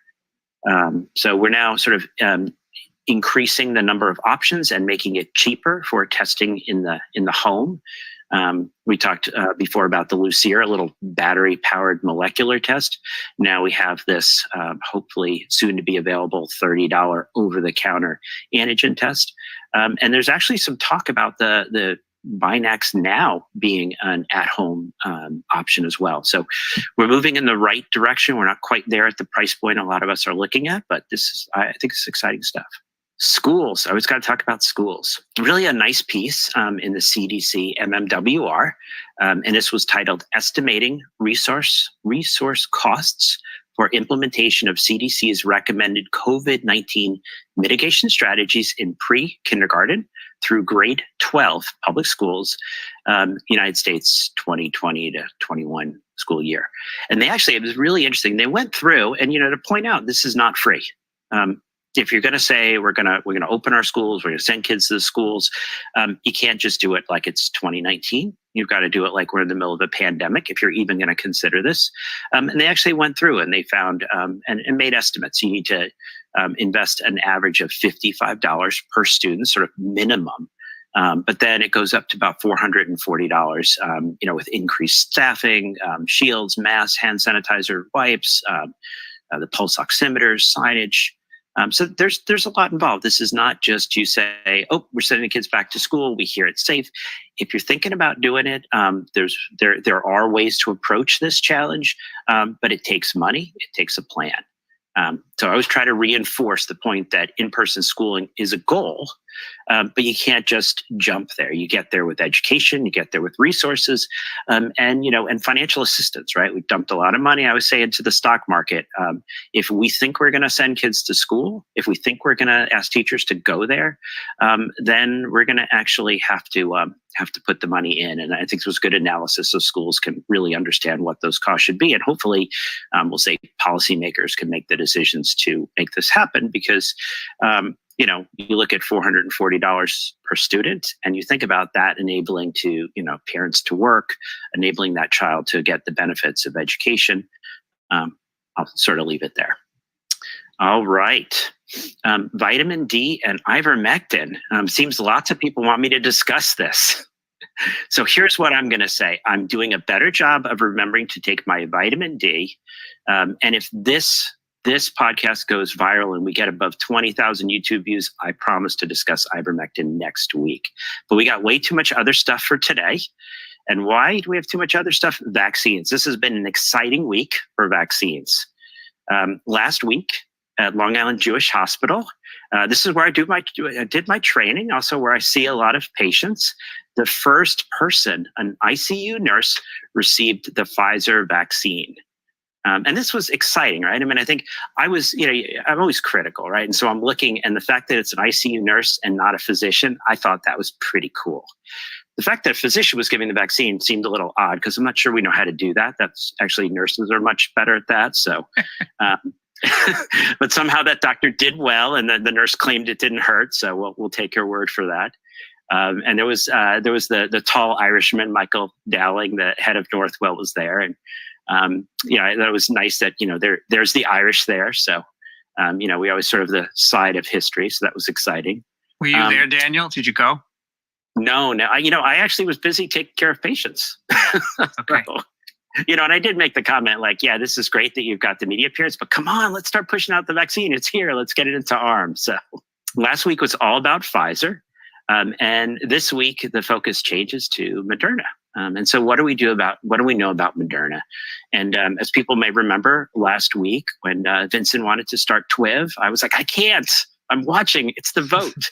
So we're now sort of increasing the number of options and making it cheaper for testing in the home. We talked before about the Lucira, a little battery-powered molecular test. Now we have this, hopefully soon to be available, $30 over-the-counter antigen test. And there's actually some talk about the Binex Now being an at-home option as well. So we're moving in the right direction. We're not quite there at the price point a lot of us are looking at, but I think it's exciting stuff. Schools. I always got to talk about schools. Really a nice piece in the CDC MMWR, and this was titled "Estimating Resource Costs for Implementation of CDC's Recommended COVID-19 Mitigation Strategies in Pre-Kindergarten through Grade 12 Public Schools, United States 2020 to 21 school year." And it was really interesting. They went through, and to point out, this is not free. If you're going to say we're going to open our schools, we're going to send kids to the schools, you can't just do it like it's 2019. You've got to do it like we're in the middle of a pandemic if you're even going to consider this. And they actually went through and they found and made estimates. You need to invest an average of $55 per student, sort of minimum. But then it goes up to about $440, with increased staffing, shields, masks, hand sanitizer, wipes, the pulse oximeters, signage. So there's a lot involved. This is not just you say, we're sending the kids back to school. We hear it's safe. If you're thinking about doing it, there are ways to approach this challenge, but it takes money. It takes a plan. So I always try to reinforce the point that in-person schooling is a goal, but you can't just jump there. You get there with education, you get there with resources, and financial assistance, right? We dumped a lot of money, I would say, into the stock market. If we think we're going to send kids to school, if we think we're going to ask teachers to go there, then we're going to actually have to put the money in. And I think this was good analysis so schools can really understand what those costs should be. And hopefully, we'll say policymakers can make the decisions to make this happen, because you look at $440 per student and you think about that enabling parents to work, enabling that child to get the benefits of education. I'll sort of leave it there. All right. Vitamin D and ivermectin. Seems lots of people want me to discuss this. So here's what I'm going to say. I'm doing a better job of remembering to take my vitamin D. And if this podcast goes viral and we get above 20,000 YouTube views, I promise to discuss ivermectin next week. But we got way too much other stuff for today. And why do we have too much other stuff? Vaccines. This has been an exciting week for vaccines. Last week at Long Island Jewish Hospital, this is where I did my training, also where I see a lot of patients. The first person, an ICU nurse, received the Pfizer vaccine. And this was exciting, right? I mean, I think I'm always critical, right? And so I'm looking, and the fact that it's an ICU nurse and not a physician, I thought that was pretty cool. The fact that a physician was giving the vaccine seemed a little odd, because I'm not sure we know how to do that. That's actually, nurses are much better at that. So, but somehow that doctor did well, and the nurse claimed it didn't hurt. So we'll take her word for that. And there was the tall Irishman, Michael Dowling, the head of Northwell, was there. And that was nice that, there's the Irish there. So, we always sort of the side of history. So that was exciting. Were you there, Daniel? Did you go? No. I actually was busy taking care of patients. Okay. So, and I did make the comment like, yeah, this is great that you've got the media appearance, but come on, let's start pushing out the vaccine. It's here. Let's get it into arms. So last week was all about Pfizer. And this week, the focus changes to Moderna. And so what do we know about Moderna? And as people may remember, last week when Vincent wanted to start TWIV, I was like, I can't. I'm watching. It's the vote.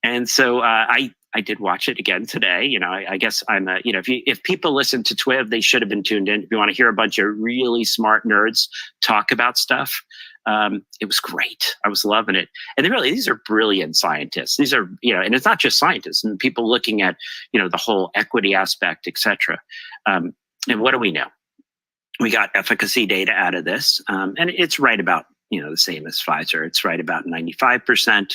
And so I did watch it again today. I guess I'm if people listen to TWIV, they should have been tuned in. If you want to hear a bunch of really smart nerds talk about stuff, it was great. I was loving it. And these are brilliant scientists. These are, and it's not just scientists and people looking at, the whole equity aspect, et cetera. And what do we know? We got efficacy data out of this, and it's right about, the same as Pfizer. It's right about 95%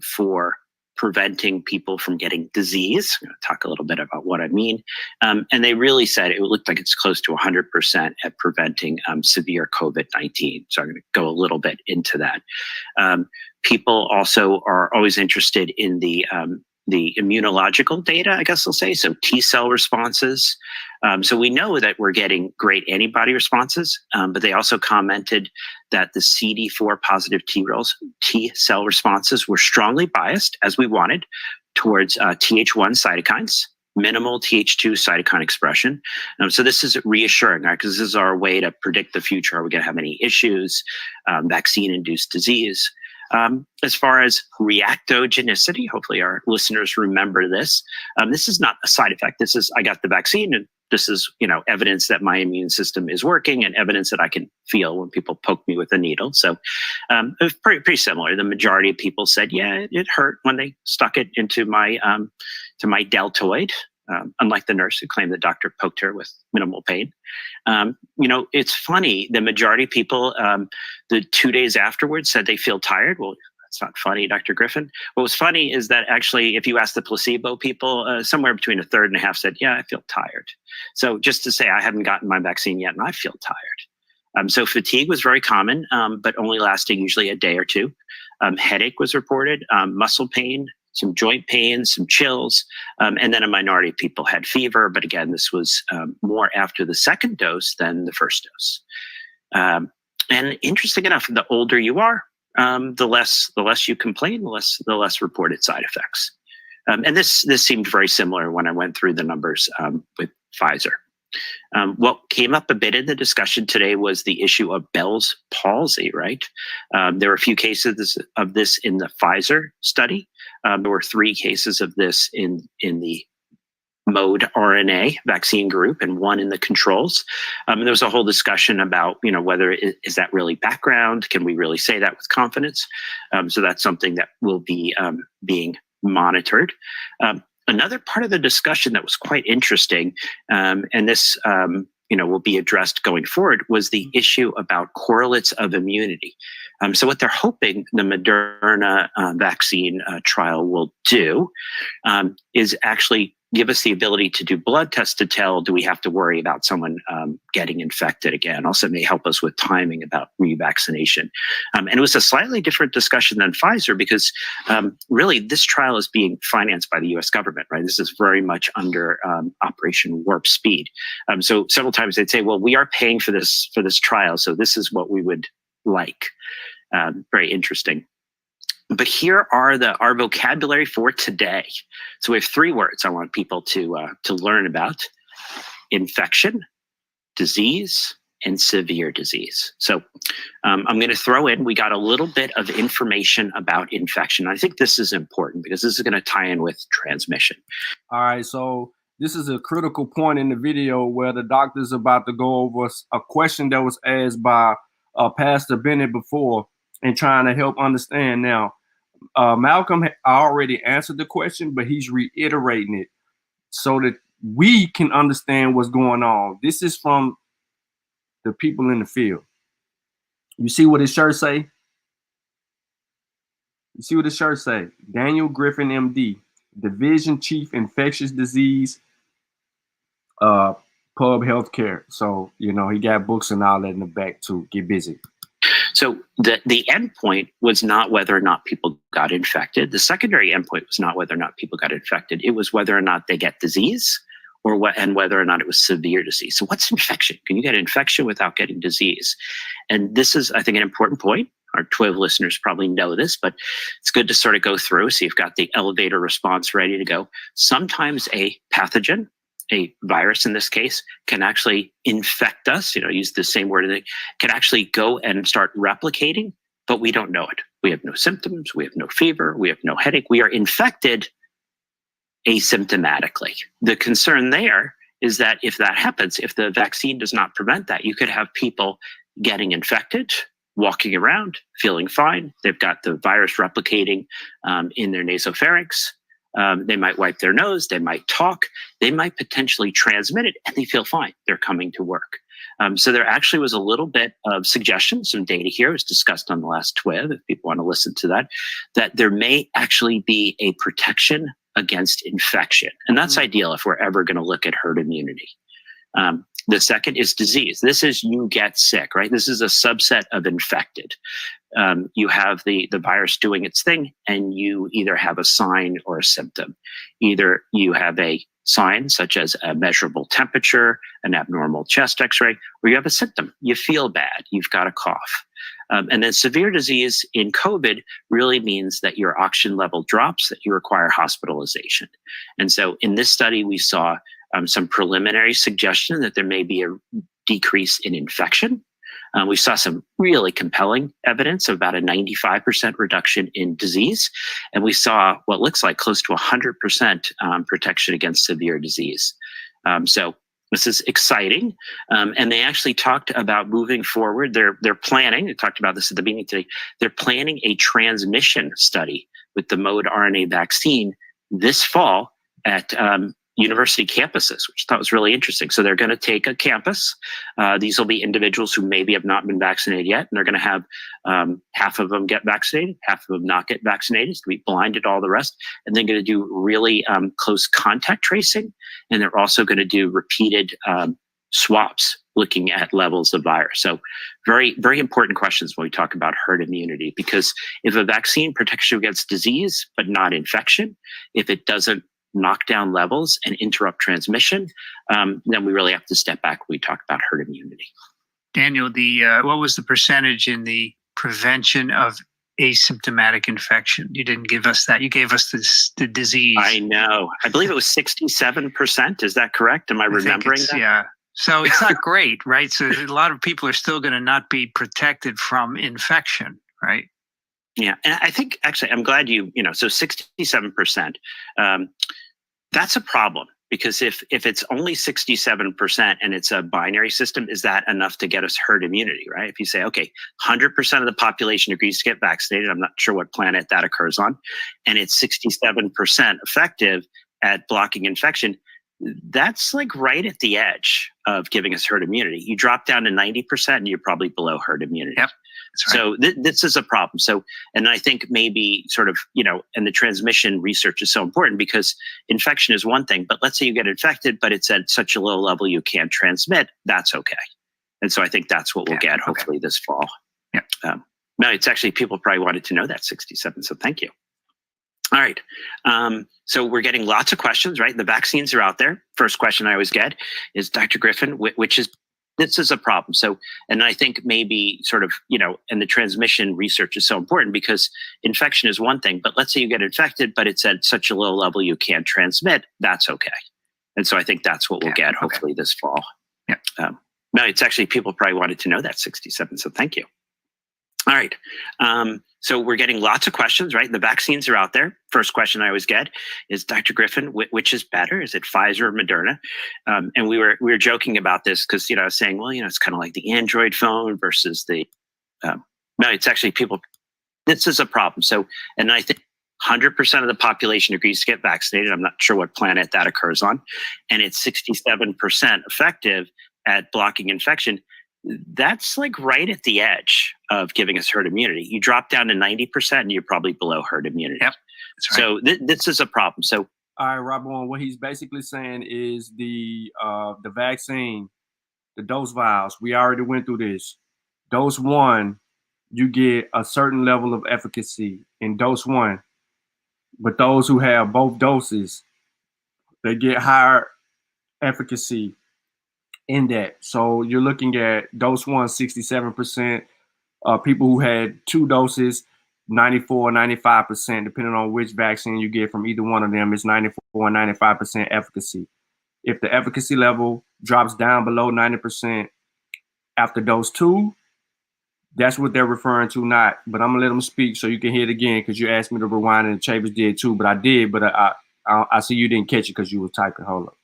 for preventing people from getting disease. I'm going to talk a little bit about what I mean. And they really said it looked like it's close to 100% at preventing severe COVID-19. So I'm going to go a little bit into that. People also are always interested in the immunological data, I guess I'll say. So T cell responses. So we know that we're getting great antibody responses, but they also commented that the CD4 positive T cell responses were strongly biased, as we wanted, towards Th1 cytokines, minimal Th2 cytokine expression. So this is reassuring, right? Because this is our way to predict the future. Are we going to have any issues, vaccine-induced disease? As far as reactogenicity, hopefully our listeners remember this. This is not a side effect. This is, I got the vaccine, and this is, evidence that my immune system is working, and evidence that I can feel when people poke me with a needle. So it was pretty similar. The majority of people said, yeah, it hurt when they stuck it into my deltoid. Unlike the nurse who claimed the doctor poked her with minimal pain. It's funny, the majority of people, the 2 days afterwards said they feel tired. Well, that's not funny, Dr. Griffin. What was funny is that actually, if you ask the placebo people, somewhere between a third and a half said, yeah, I feel tired. So just to say, I haven't gotten my vaccine yet and I feel tired. So fatigue was very common, but only lasting usually a day or two. Headache was reported, muscle pain, some joint pain, some chills, and then a minority of people had fever. But again, this was more after the second dose than the first dose. And interesting enough, the older you are, the less you complain, the less reported side effects. And this seemed very similar when I went through the numbers with Pfizer. What came up a bit in the discussion today was the issue of Bell's palsy, right? There were a few cases of this in the Pfizer study. There were 3 cases of this in the mode RNA vaccine group and 1 in the controls. And there was a whole discussion about, whether is that really background? Can we really say that with confidence? So that's something that will be being monitored. Another part of the discussion that was quite interesting, and this will be addressed going forward, was the issue about correlates of immunity. So what they're hoping the Moderna vaccine trial will do is actually give us the ability to do blood tests to tell, do we have to worry about someone getting infected again? Also may help us with timing about revaccination. And it was a slightly different discussion than Pfizer because really this trial is being financed by the US government, right? This is very much under Operation Warp Speed. So several times they'd say, well, we are paying for this trial, so this is what we would like. Very interesting. But here are our vocabulary for today. So we have 3 words I want people to learn about: infection, disease, and severe disease. So I'm going to throw in, we got a little bit of information about infection. I think this is important because this is going to tie in with transmission. All right, so this is a critical point in the video where the doctor's about to go over a question that was asked by Pastor Bennett before and trying to help understand. Now, Malcolm already answered the question, but he's reiterating it so that we can understand what's going on. This is from the people in the field. You see what his shirt say? You see what his shirt say? Daniel Griffin, MD, Division Chief Infectious Disease, Pub Healthcare. So, he got books and all that in the back too. Get busy. So the endpoint was not whether or not people got infected. The secondary endpoint was not whether or not people got infected. It was whether or not they get disease and whether or not it was severe disease. So what's infection? Can you get infection without getting disease? And this is, I think, an important point. Our 12 listeners probably know this, but it's good to sort of go through. So you've got the elevator response ready to go. Sometimes a pathogen, a virus in this case, can actually infect us, use the same word, can actually go and start replicating, but we don't know it. We have no symptoms, we have no fever, we have no headache. We are infected asymptomatically. The concern there is that if that happens, if the vaccine does not prevent that, you could have people getting infected, walking around, feeling fine. They've got the virus replicating in their nasopharynx. They might wipe their nose, they might talk, they might potentially transmit it, and they feel fine. They're coming to work. So there actually was a little bit of suggestion, some data here was discussed on the last TWIV, if people want to listen to that there may actually be a protection against infection. And that's ideal if we're ever going to look at herd immunity. The second is disease. This is you get sick, right? This is a subset of infected. You have the virus doing its thing, and you either have a sign or a symptom. Either you have a sign such as a measurable temperature, an abnormal chest x-ray, or you have a symptom. You feel bad, you've got a cough. And then severe disease in COVID really means that your oxygen level drops, that you require hospitalization. And so in this study, we saw some preliminary suggestion that there may be a decrease in infection. We saw some really compelling evidence of about a 95% reduction in disease. And we saw what looks like close to 100% protection against severe disease. So this is exciting. And they actually talked about moving forward. They're planning, they talked about this at the beginning today, they're planning a transmission study with the mode RNA vaccine this fall at university campuses, which I thought was really interesting. So they're going to take a campus. These will be individuals who maybe have not been vaccinated yet, and they're going to have half of them get vaccinated, half of them not get vaccinated. It's going to be blinded, all the rest. And they're going to do really close contact tracing. And they're also going to do repeated swabs looking at levels of virus. So very, very important questions when we talk about herd immunity, because if a vaccine protects you against disease, but not infection, if it doesn't knock down levels and interrupt transmission, then we really have to step back when we talk about herd immunity. Daniel, what was the percentage in the prevention of asymptomatic infection? You didn't give us that. You gave us the disease. I know. I believe it was 67%. Is that correct? Am I remembering that? Yeah. So it's not great, right? So a lot of people are still going to not be protected from infection, right? Yeah, and I think actually, I'm glad so 67%. That's a problem because if it's only 67% and it's a binary system, is that enough to get us herd immunity, right? If you say, okay, 100% of the population agrees to get vaccinated, I'm not sure what planet that occurs on, and it's 67% effective at blocking infection, that's like right at the edge of giving us herd immunity. You drop down to 90% and you're probably below herd immunity. Yep. That's right. So this is a problem. So, and I think maybe sort of, and the transmission research is so important because infection is one thing, but let's say you get infected, but it's at such a low level you can't transmit, that's okay. And so I think that's what we'll get hopefully this fall. Yeah. No, it's actually, people probably wanted to know that 67. So thank you. All right. So we're getting lots of questions, right? The vaccines are out there. First question I always get is, Dr. Griffin, this is a problem. So, and I think maybe sort of, and the transmission research is so important because infection is one thing, but let's say you get infected, but it's at such a low level you can't transmit, that's okay. And so I think that's what we'll get hopefully this fall. Yeah. No, it's actually, people probably wanted to know that 67. So thank you. All right. So we're getting lots of questions, right? The vaccines are out there. First question I always get is, Dr. Griffin, which is better? Is it Pfizer or Moderna? And we were joking about this because, I was saying, well, it's kind of like the Android phone versus the, no, it's actually this is a problem. So, and I think 100% of the population agrees to get vaccinated. I'm not sure what planet that occurs on. And it's 67% effective at blocking infection. That's like right at the edge of giving us herd immunity. You drop down to 90% and you're probably below herd immunity. Yep, that's right. So this is a problem. So, all right, Robert, what he's basically saying is the vaccine, the dose vials, we already went through this. Dose 1, you get a certain level of efficacy in dose 1. But those who have both doses, they get higher efficacy in that. So you're looking at dose 1, 67%. People who had 2 doses, 94, 95%, depending on which vaccine you get from either one of them, is 94 and 95% efficacy. If the efficacy level drops down below 90% after dose 2, that's what they're referring to, not. But I'm gonna let them speak so you can hear it again because you asked me to rewind and Chavez did too, but I did, but I see you didn't catch it because you were typing. Hold up.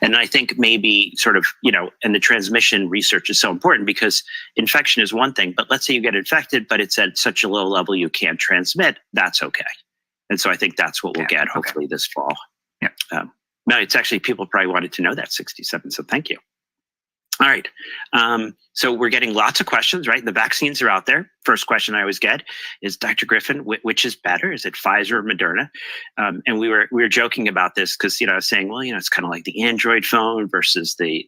And I think maybe sort of, and the transmission research is so important because infection is one thing, but let's say you get infected, but it's at such a low level you can't transmit, that's okay. And so I think that's what we'll get hopefully this fall. Yeah. No, it's actually, people probably wanted to know that 67. So thank you. All right. So we're getting lots of questions, right? The vaccines are out there. First question I always get is, Dr. Griffin, which is better? Is it Pfizer or Moderna? And we were joking about this because, I was saying, well, it's kind of like the Android phone versus the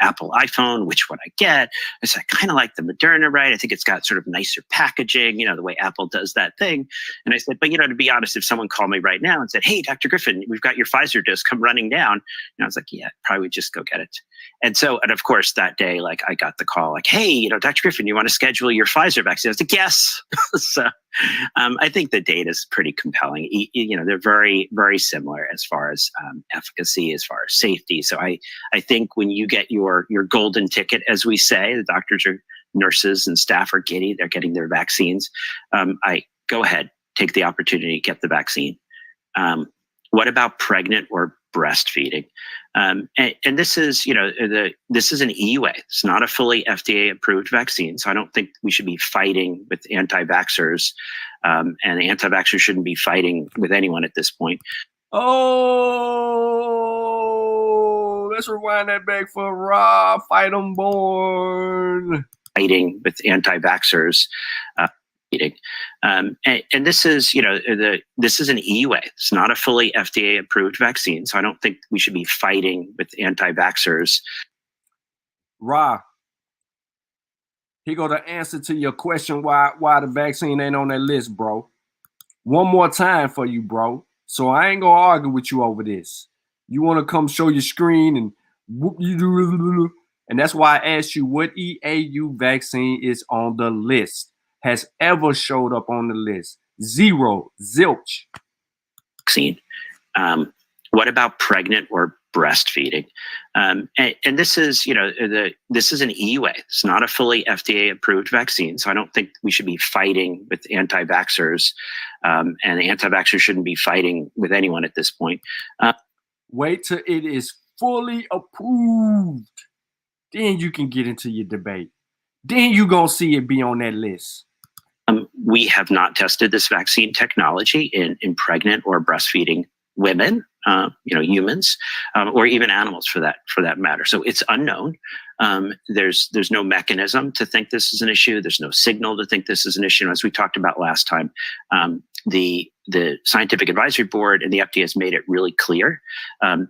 Apple iPhone, which one I get. I said, I kind of like the Moderna, right? I think it's got sort of nicer packaging, the way Apple does that thing. And I said, but, to be honest, if someone called me right now and said, hey, Dr. Griffin, we've got your Pfizer dose, come running down. And I was like, yeah, probably just go get it. And of course, that day, like I got the call like, hey, Dr. Griffin, you want to schedule your Pfizer vaccine? I was like, yes. So I think the data is pretty compelling. They're very, very similar as far as efficacy, as far as safety. So I think when you get your golden ticket, as we say, the doctors or nurses and staff are giddy, they're getting their vaccines. I go ahead, take the opportunity, get the vaccine. What about pregnant or breastfeeding? And this is, this is an EUA. It's not a fully FDA approved vaccine. So I don't think we should be fighting with anti-vaxxers, and the anti-vaxxers shouldn't be fighting with anyone at this point. Oh, let's rewind that back for Rob. Fight 'em born. Fighting with anti-vaxxers. And this is, this is an EUA. It's not a fully FDA approved vaccine. So I don't think we should be fighting with anti-vaxxers. Ra, here go the answer to your question why the vaccine ain't on that list, bro. One more time for you, bro. So I ain't gonna argue with you over this. You want to come show your screen and whoop you do, and that's why I asked you what EAU vaccine is on the list. Has ever showed up on the list. 0, zilch. Vaccine. What about pregnant or breastfeeding. And this is, this is an EUA. It's not a fully FDA approved vaccine. So I don't think we should be fighting with anti-vaxxers, and the anti-vaxxers shouldn't be fighting with anyone at this point. Wait till it is fully approved. Then you can get into your debate. Then you're going to see it be on that list. We have not tested this vaccine technology in pregnant or breastfeeding women, humans, or even animals for that matter. So it's unknown. There's no mechanism to think this is an issue. There's no signal to think this is an issue. As we talked about last time, the Scientific Advisory Board and the FDA has made it really clear.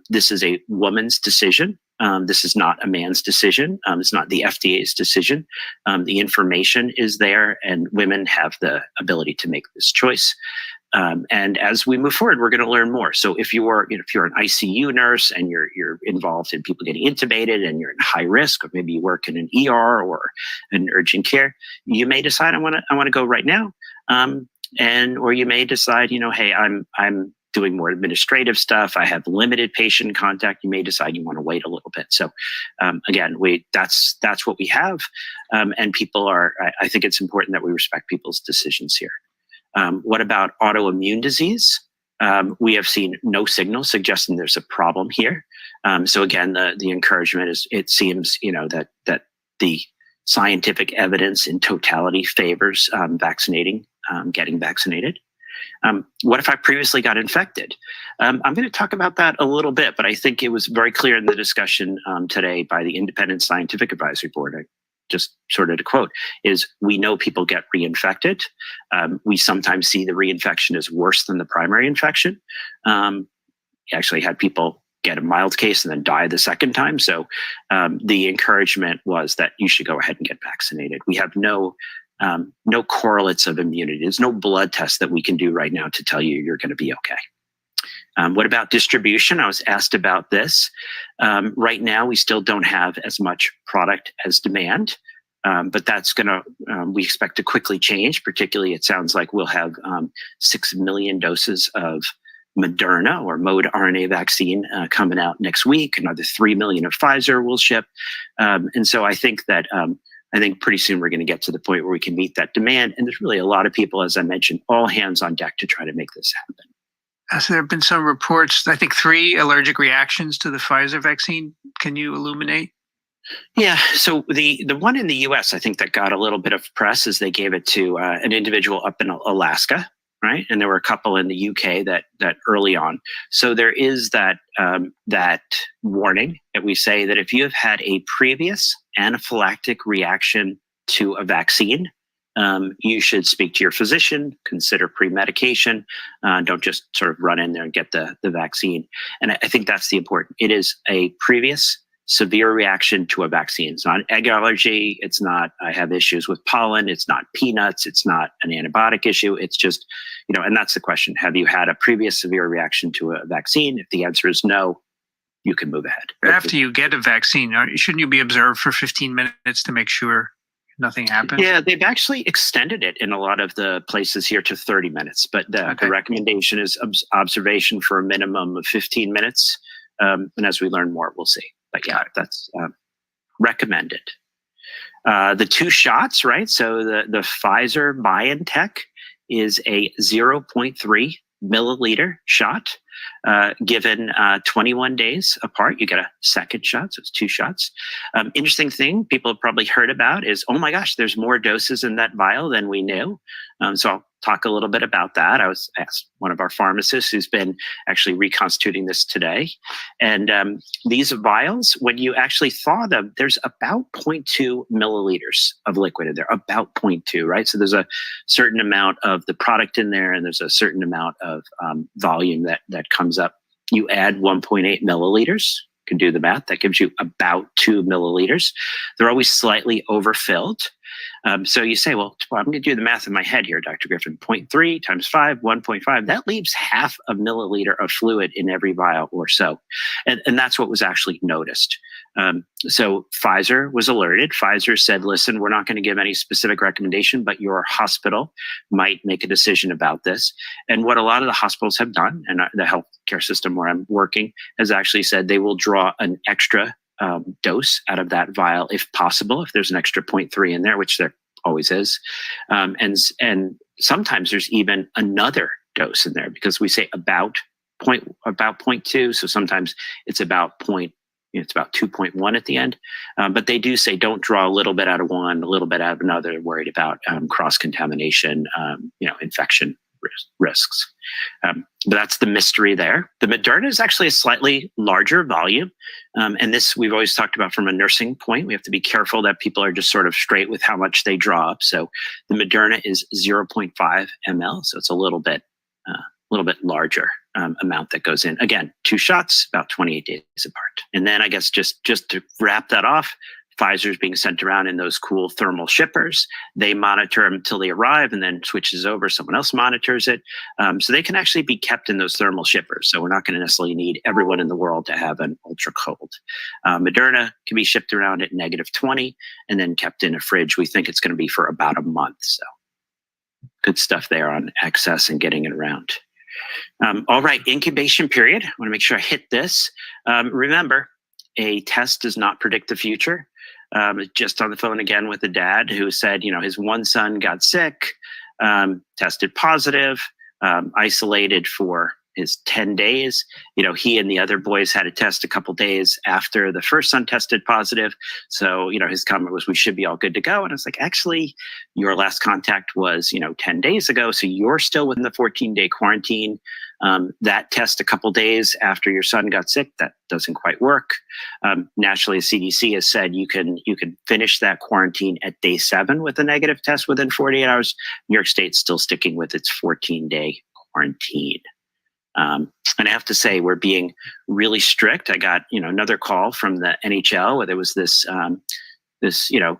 This is a woman's decision. This is not a man's decision. It's not the FDA's decision. The information is there, and women have the ability to make this choice. And as we move forward, we're going to learn more. So if you're an ICU nurse and you're involved in people getting intubated and you're in high risk, or maybe you work in an ER or an urgent care, you may decide I want to go right now. Or you may decide, hey, I'm doing more administrative stuff. I have limited patient contact. You may decide you want to wait a little bit. So again, that's what we have. And people I think it's important that we respect people's decisions here. What about autoimmune disease? We have seen no signal suggesting there's a problem here. So again, the encouragement is, it seems, that the scientific evidence in totality favors getting vaccinated. What if I previously got infected? I'm going to talk about that a little bit, but I think it was very clear in the discussion today by the Independent Scientific Advisory Board. Just sort of to quote, is we know people get reinfected. We sometimes see the reinfection is worse than the primary infection. Actually had people get a mild case and then die the second time. So the encouragement was that you should go ahead and get vaccinated. We have no correlates of immunity. There's no blood test that we can do right now to tell you you're going to be okay. What about distribution? I was asked about this. Right now, we still don't have as much product as demand, but that's we expect to quickly change. Particularly, it sounds like we'll have 6 million doses of Moderna or mode RNA vaccine coming out next week. Another 3 million of Pfizer will ship. And so I think that pretty soon we're going to get to the point where we can meet that demand. And there's really a lot of people, as I mentioned, all hands on deck to try to make this happen. So there have been some reports, I think 3 allergic reactions to the Pfizer vaccine. Can you illuminate? Yeah, so the one in the US, I think that got a little bit of press is they gave it to an individual up in Alaska, right? And there were a couple in the UK that early on. So there is that warning that we say that if you have had a previous anaphylactic reaction to a vaccine, you should speak to your physician, consider pre-medication. Don't just sort of run in there and get the vaccine. And I think that's the important. It is a previous severe reaction to a vaccine. It's not an egg allergy. It's not, I have issues with pollen. It's not peanuts. It's not an antibiotic issue. It's just, and that's the question. Have you had a previous severe reaction to a vaccine? If the answer is no, you can move ahead. After you get a vaccine, shouldn't you be observed for 15 minutes to make sure nothing happens? Yeah, they've actually extended it in a lot of the places here to 30 minutes, but the recommendation is observation for a minimum of 15 minutes. And as we learn more, we'll see. But yeah, that's recommended. The 2 shots, right? So the Pfizer BioNTech is a 0.3 milliliter shot given 21 days apart. You get a second shot, so it's 2 shots. Interesting thing people have probably heard about is, oh my gosh, there's more doses in that vial than we knew. So I'll talk a little bit about that. I was asked one of our pharmacists who's been actually reconstituting this today. And these vials, when you actually thaw them, there's about 0.2 milliliters of liquid in there, about 0.2, right? So there's a certain amount of the product in there, and there's a certain amount of volume that comes up. You add 1.8 milliliters, you can do the math, that gives you about 2 milliliters. They're always slightly overfilled. So you say, well, I'm going to do the math in my head here, Dr. Griffin. 0.3 times 5, 1.5. That leaves half a milliliter of fluid in every vial or so. And that's what was actually noticed. So Pfizer was alerted. Pfizer said, listen, we're not going to give any specific recommendation, but your hospital might make a decision about this. And what a lot of the hospitals have done, and the healthcare system where I'm working has actually said they will draw an extra dose out of that vial if possible, if there's an extra 0.3 in there, which there always is. And sometimes there's even another dose in there because we say about 0.2. So sometimes it's about it's about 2.1 at the end. But they do say don't draw a little bit out of one, a little bit out of another, worried about cross-contamination, infection risks. But that's the mystery there. The Moderna is actually a slightly larger volume. And this we've always talked about from a nursing point. We have to be careful that people are just sort of straight with how much they draw up. So the Moderna is 0.5 ml. So it's a little bit larger amount that goes in. Again, 2 shots, about 28 days apart. And then I guess just to wrap that off, Pfizer's being sent around in those cool thermal shippers. They monitor them until they arrive and then switches over. Someone else monitors it. So they can actually be kept in those thermal shippers. So we're not going to necessarily need everyone in the world to have an ultra cold. Moderna can be shipped around at -20 and then kept in a fridge. We think it's going to be for about a month. So good stuff there on access and getting it around. All right, incubation period. I want to make sure I hit this. Remember, a test does not predict the future. Just on the phone again with a dad who said, his one son got sick, tested positive, isolated for his 10 days. He and the other boys had a test a couple days after the first son tested positive. So, his comment was, we should be all good to go. And I was like, actually, your last contact was, 10 days ago. So you're still within the 14-day quarantine. That test a couple days after your son got sick, that doesn't quite work. Nationally, the CDC has said you can finish that quarantine at day 7 with a negative test within 48 hours. New York State's still sticking with its 14-day quarantine. And I have to say, we're being really strict. I got, another call from the NHL where there was this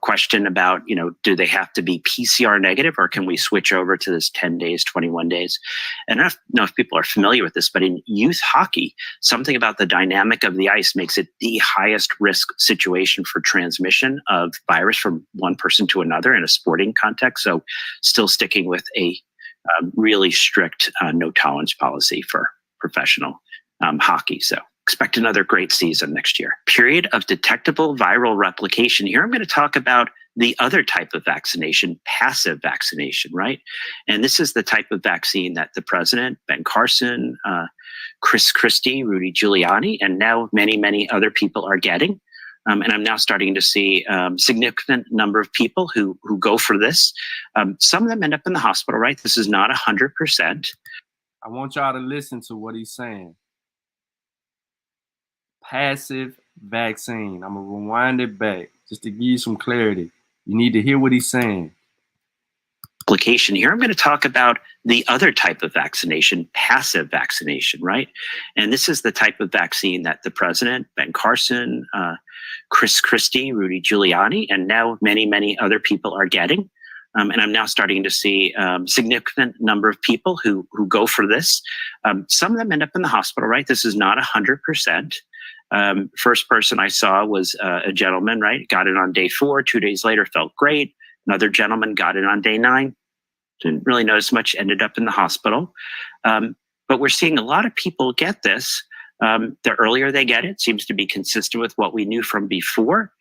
question about, do they have to be PCR negative or can we switch over to this 10 days, 21 days? And I don't know if people are familiar with this, but in youth hockey, something about the dynamic of the ice makes it the highest risk situation for transmission of virus from one person to another in a sporting context. So still sticking with a really strict no tolerance policy for professional hockey. So expect another great season next year. Period of detectable viral replication. Here I'm going to talk about the other type of vaccination, passive vaccination, right? And this is the type of vaccine that the president, Ben Carson, Chris Christie, Rudy Giuliani, and now many, many other people are getting. And I'm now starting to see significant number of people who go for this. Some of them end up in the hospital, right? This is not 100%. I want y'all to listen to what he's saying. Passive vaccine. I'm going to rewind it back just to give you some clarity. You need to hear what he's saying. Application. Here I'm going to talk about the other type of vaccination, passive vaccination, right? And this is the type of vaccine that the president, Ben Carson, Chris Christie, Rudy Giuliani, and now many, many other people are getting. And I'm now starting to see significant number of people who go for this. Some of them end up in the hospital, right? This is not 100%. First person I saw was a gentleman, right? Got it on day 4. 2 days later, felt great. Another gentleman got it on day 9. Didn't really notice much, ended up in the hospital. But we're seeing a lot of people get this. The earlier they get it, seems to be consistent with what we knew from before.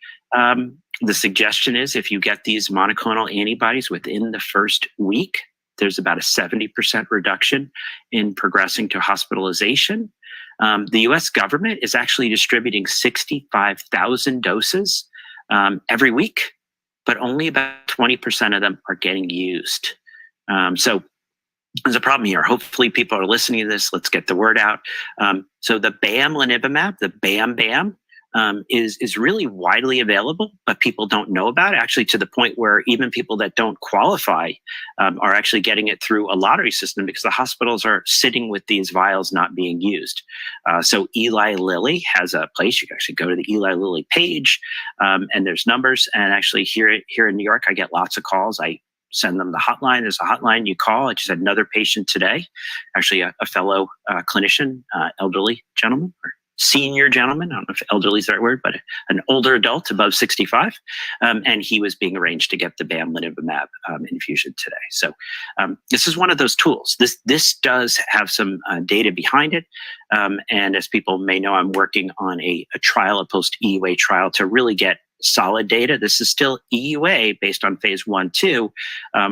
The suggestion is if you get these monoclonal antibodies within the first week, there's about a 70% reduction in progressing to hospitalization. The US government is actually distributing 65,000 doses every week, but only about 20% of them are getting used. So there's a problem here. Hopefully people are listening to this. Let's get the word out. So the bamlanivimab, the BAM, is really widely available, but people don't know about it, actually, to the point where even people that don't qualify are actually getting it through a lottery system because the hospitals are sitting with these vials not being used. So Eli Lilly has a place. You can actually go to the Eli Lilly page, and there's numbers. And actually here in New York, I get lots of calls. I send them the hotline. There's a hotline you call. I just had another patient today, actually a fellow clinician, elderly gentleman, or senior gentleman. I don't know if elderly is the right word, but an older adult above 65. And he was being arranged to get the bamlanivimab infusion today. So this is one of those tools. This does have some data behind it. And as people may know, I'm working on a trial, a post-EUA trial, to really get solid data. This is still EUA based on phase 1-2.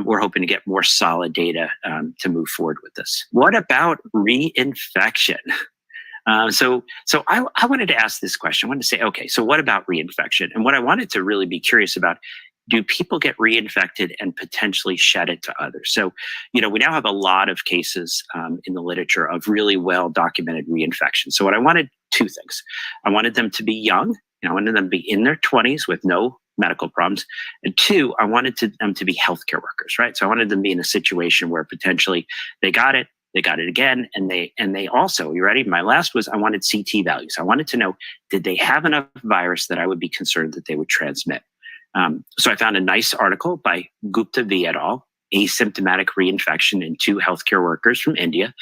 We're hoping to get more solid data to move forward with this. What about reinfection? So I wanted to ask this question. I wanted to say, okay, so what about reinfection? And what I wanted to really be curious about, do people get reinfected and potentially shed it to others? So, we now have a lot of cases in the literature of really well-documented reinfection. So what I wanted, two things. I wanted them to be young. I wanted them to be in their 20s with no medical problems. And two, I wanted them to be healthcare workers, right? So I wanted them to be in a situation where potentially they got it again, and they also, you ready? My last was, I wanted CT values. I wanted to know, did they have enough virus that I would be concerned that they would transmit? So I found a nice article by Gupta V et al., asymptomatic reinfection in 2 healthcare workers from India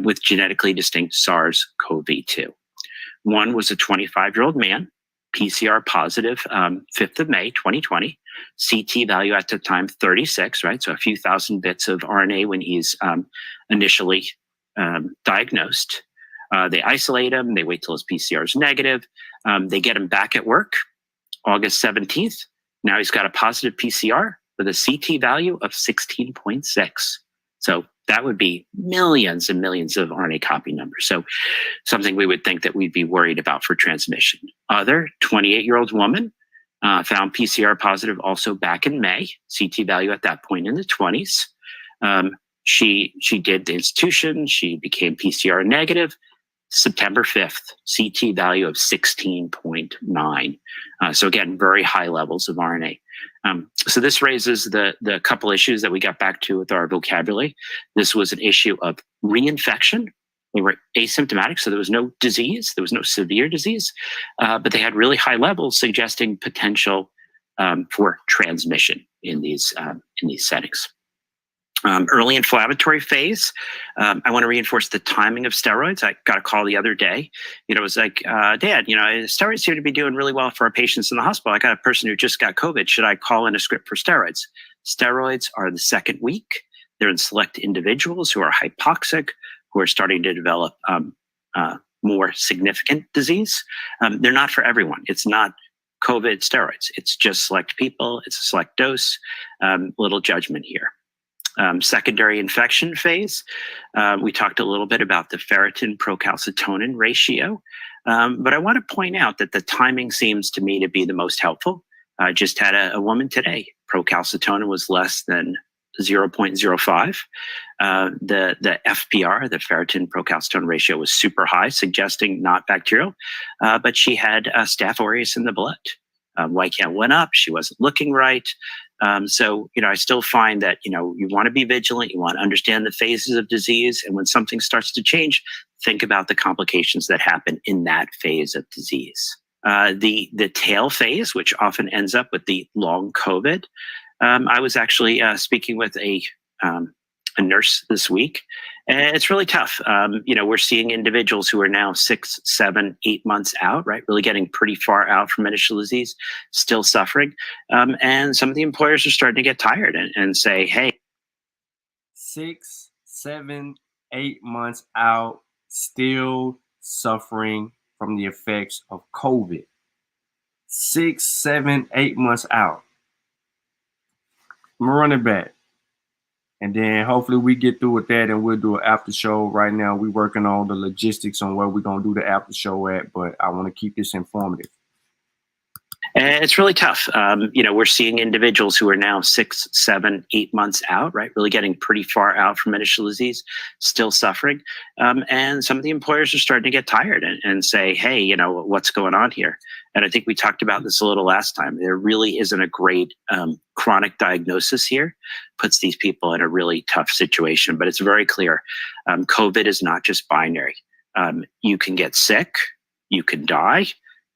with genetically distinct SARS-CoV-2. One was a 25-year-old man, PCR positive, 5th of May, 2020. CT value at the time, 36, right? So a few thousand bits of RNA when he's initially diagnosed. They isolate him. They wait till his PCR is negative. They get him back at work, August 17th. Now he's got a positive PCR with a CT value of 16.6. So that would be millions and millions of RNA copy numbers. So something we would think that we'd be worried about for transmission. Other 28-year-old woman found PCR positive also back in May, CT value at that point in the 20s. She did the institution. She became PCR negative. September 5th, CT value of 16.9. So again, very high levels of RNA. So this raises the couple issues that we got back to with our vocabulary. This was an issue of reinfection. They were asymptomatic, so there was no disease. There was no severe disease, but they had really high levels suggesting potential for transmission in these settings. Early inflammatory phase. I want to reinforce the timing of steroids. I got a call the other day. It was like, Dad, steroids seem to be doing really well for our patients in the hospital. I got a person who just got COVID. Should I call in a script for steroids? Steroids are the second week. They're in select individuals who are hypoxic, who are starting to develop more significant disease. They're not for everyone. It's not COVID steroids. It's just select people. It's a select dose. Little judgment here. Secondary infection phase. We talked a little bit about the ferritin procalcitonin ratio, but I want to point out that the timing seems to me to be the most helpful. I just had a woman today. Procalcitonin was less than 0.05. The FPR, the ferritin procalcitonin ratio, was super high, suggesting not bacterial, but she had Staph aureus in the blood. White count went up. She wasn't looking right. So, I still find that, you want to be vigilant. You want to understand the phases of disease. And when something starts to change, think about the complications that happen in that phase of disease. The tail phase, which often ends up with the long COVID. I was actually speaking with a nurse this week, and it's really tough. We're seeing individuals who are now 6, 7, 8 months out, right? Really getting pretty far out from initial disease, still suffering. And some of the employers are starting to get tired and say, hey, 6, 7, 8 months out, still suffering from the effects of COVID. 6, 7, 8 months out. I'm gonna run it back. And then hopefully we get through with that and we'll do an after show. Right now we're working on the logistics on where we're going to do the after show at, but I want to keep this informative. And it's really tough. We're seeing individuals who are now 6, 7, 8 months out, right? Really getting pretty far out from initial disease, still suffering. And some of the employers are starting to get tired and say, hey, what's going on here? And I think we talked about this a little last time. There really isn't a great chronic diagnosis here. Puts these people in a really tough situation. But it's very clear. COVID is not just binary. You can get sick, you can die.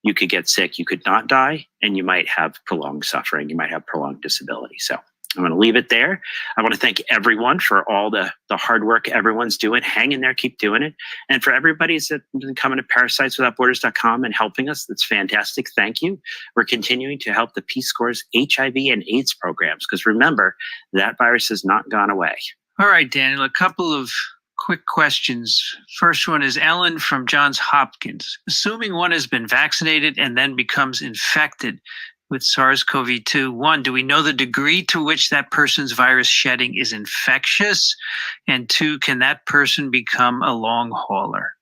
You could get sick, you could not die, and you might have prolonged suffering. You might have prolonged disability. So I'm going to leave it there. I want to thank everyone for all the hard work everyone's doing. Hang in there, keep doing it. And for everybody that's been coming to parasiteswithoutborders.com and helping us, that's fantastic. Thank you. We're continuing to help the Peace Corps' HIV and AIDS programs, because remember, that virus has not gone away. All right, Daniel, a couple of quick questions. First one is Ellen from Johns Hopkins. Assuming one has been vaccinated and then becomes infected with SARS-CoV-2, one, do we know the degree to which that person's virus shedding is infectious? And two, can that person become a long hauler?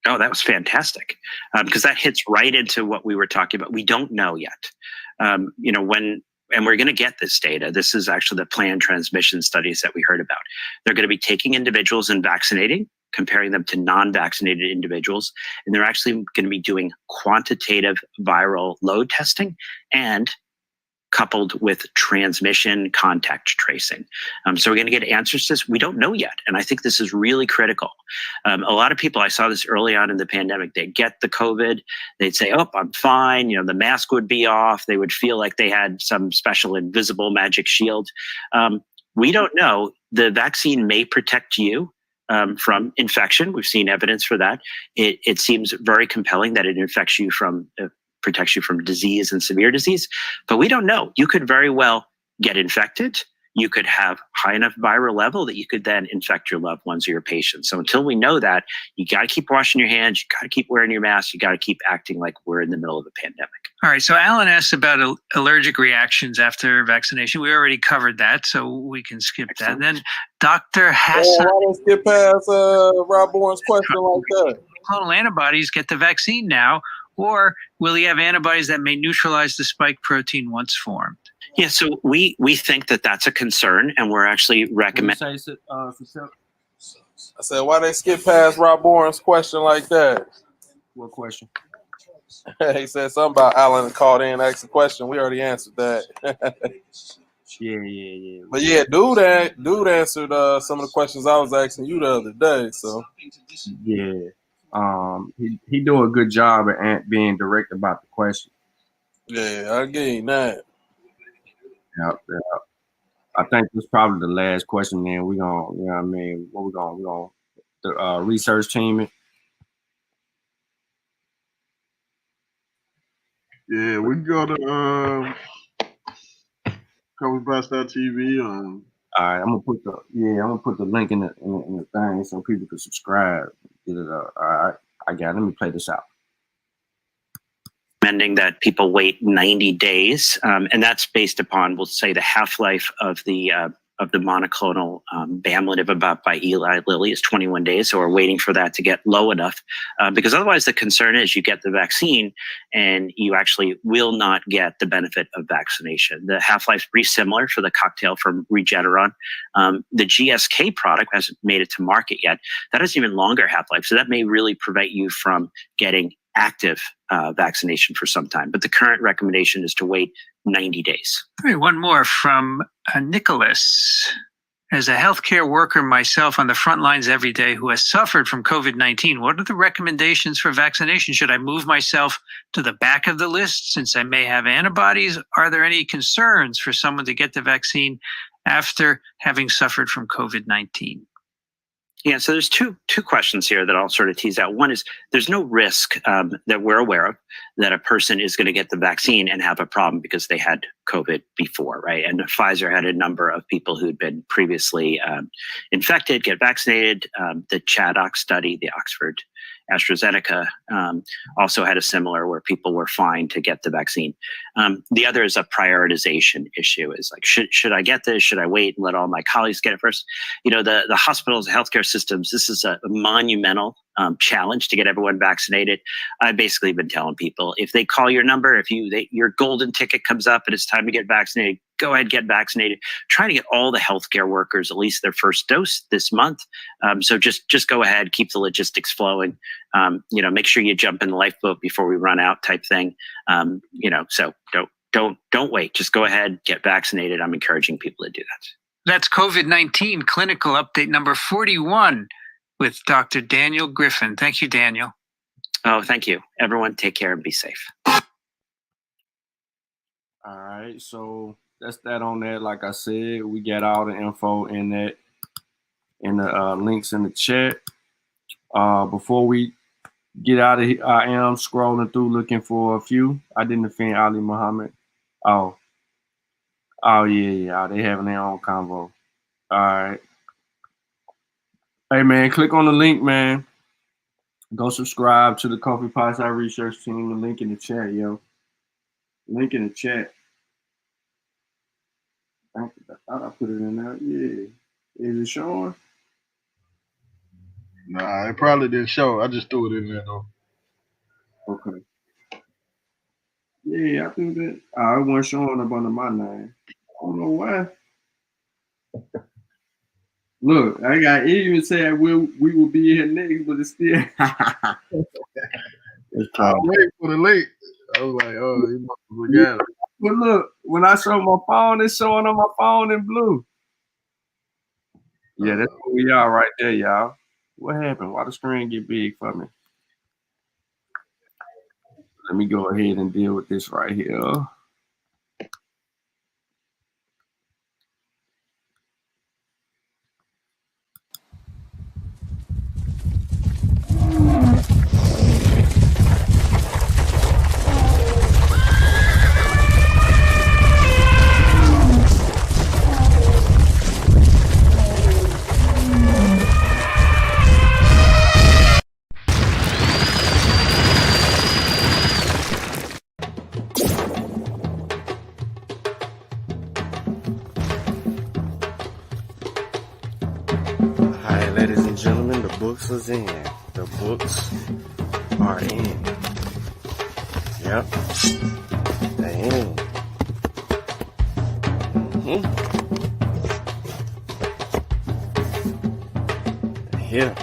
Oh, that was fantastic, because that hits right into what we were talking about. We don't know yet. And we're going to get this data. This is actually the planned transmission studies that we heard about. They're going to be taking individuals and vaccinating, comparing them to non-vaccinated individuals. And they're actually going to be doing quantitative viral load testing and coupled with transmission contact tracing. So we're going to get answers to this. We don't know yet. And I think this is really critical. A lot of people, I saw this early on in the pandemic, they'd get the COVID, they'd say, oh, I'm fine. The mask would be off. They would feel like they had some special invisible magic shield. We don't know. The vaccine may protect you from infection. We've seen evidence for that. It seems very compelling that it infects you from protects you from disease and severe disease, but we don't know. You could very well get infected. You could have high enough viral level that you could then infect your loved ones or your patients. So until we know that, you got to keep washing your hands. You got to keep wearing your mask. You got to keep acting like we're in the middle of a pandemic. All right. So Alan asked about allergic reactions after vaccination. We already covered that, so we can skip that. And then Dr. Hassan. Why don't skip past Rob Bourne's question like that? Monoclonal antibodies get the vaccine now, or will he have antibodies that may neutralize the spike protein once formed? Yeah, so we think that that's a concern, and we're actually recommending. I said, why they skip past Rob Bourne's question like that? What question? He said something about Alan called in and asked a question. We already answered that. Yeah. But yeah, dude answered some of the questions I was asking you the other day. So yeah. He do a good job at being direct about the question. Yeah, I get him that. Yeah. I think this is probably the last question. Then we gonna, what we gonna the research team it. Yeah, we can go to CoVid-19 All right, I'm gonna put the link in the thing so people can subscribe. Get it up. All right, I got it. Let me play this out. Recommending that people wait 90 days, and that's based upon, we'll say, the half-life of the monoclonal bamlanivimab by Eli Lilly is 21 days. So we're waiting for that to get low enough, because otherwise the concern is you get the vaccine and you actually will not get the benefit of vaccination. The half-life is pretty similar for the cocktail from Regeneron. The GSK product hasn't made it to market yet. That has even longer half-life. So that may really prevent you from getting active vaccination for some time. But the current recommendation is to wait 90 days. All right, one more from Nicholas. As a healthcare worker myself on the front lines every day who has suffered from COVID-19, what are the recommendations for vaccination? Should I move myself to the back of the list since I may have antibodies? Are there any concerns for someone to get the vaccine after having suffered from COVID-19? Yeah, so there's two questions here that I'll sort of tease out. One is there's no risk that we're aware of that a person is going to get the vaccine and have a problem because they had COVID before, right? And Pfizer had a number of people who'd been previously infected, get vaccinated. The ChAdOx study, the Oxford AstraZeneca, also had a similar where people were fine to get the vaccine. The other is a prioritization issue. Is like, should I get this? Should I wait and let all my colleagues get it first? The hospitals, healthcare systems, this is a monumental challenge to get everyone vaccinated. I've basically been telling people, if they call your number, if your golden ticket comes up and it's time to get vaccinated, go ahead, get vaccinated. Trying to get all the healthcare workers at least their first dose this month. So just go ahead, keep the logistics flowing. Make sure you jump in the lifeboat before we run out, type thing. So don't wait. Just go ahead, get vaccinated. I'm encouraging people to do that. That's COVID-19 clinical update number 41 with Dr. Daniel Griffin. Thank you, Daniel. Oh, thank you. Everyone, take care and be safe. All right, so that's that on that. Like I said, we got all the info in the links in the chat. Before we get out of here, I am scrolling through looking for a few. I didn't offend Ali Muhammad. Oh yeah, they having their own convo. All right. Hey man, click on the link, man. Go subscribe to the Coffee Pot Side Research Team. The link in the chat, yo. Link in the chat. I thought I put it in there. Yeah. Is it showing? Nah, it probably didn't show. I just threw it in there though. Okay. Yeah, I think that. I wasn't showing up under my name. I don't know why. Look, it even said we will be here next, but it's still. It's I was waiting for the link. I was like, oh, you must have forgot it. But look, when I show my phone, it's showing on my phone in blue. Yeah, that's where we are right there, y'all. What happened? Why the screen get big for me? Let me go ahead and deal with this right here. Alright, ladies and gentlemen, the books is in. The books are in. Yep. They in. They're here.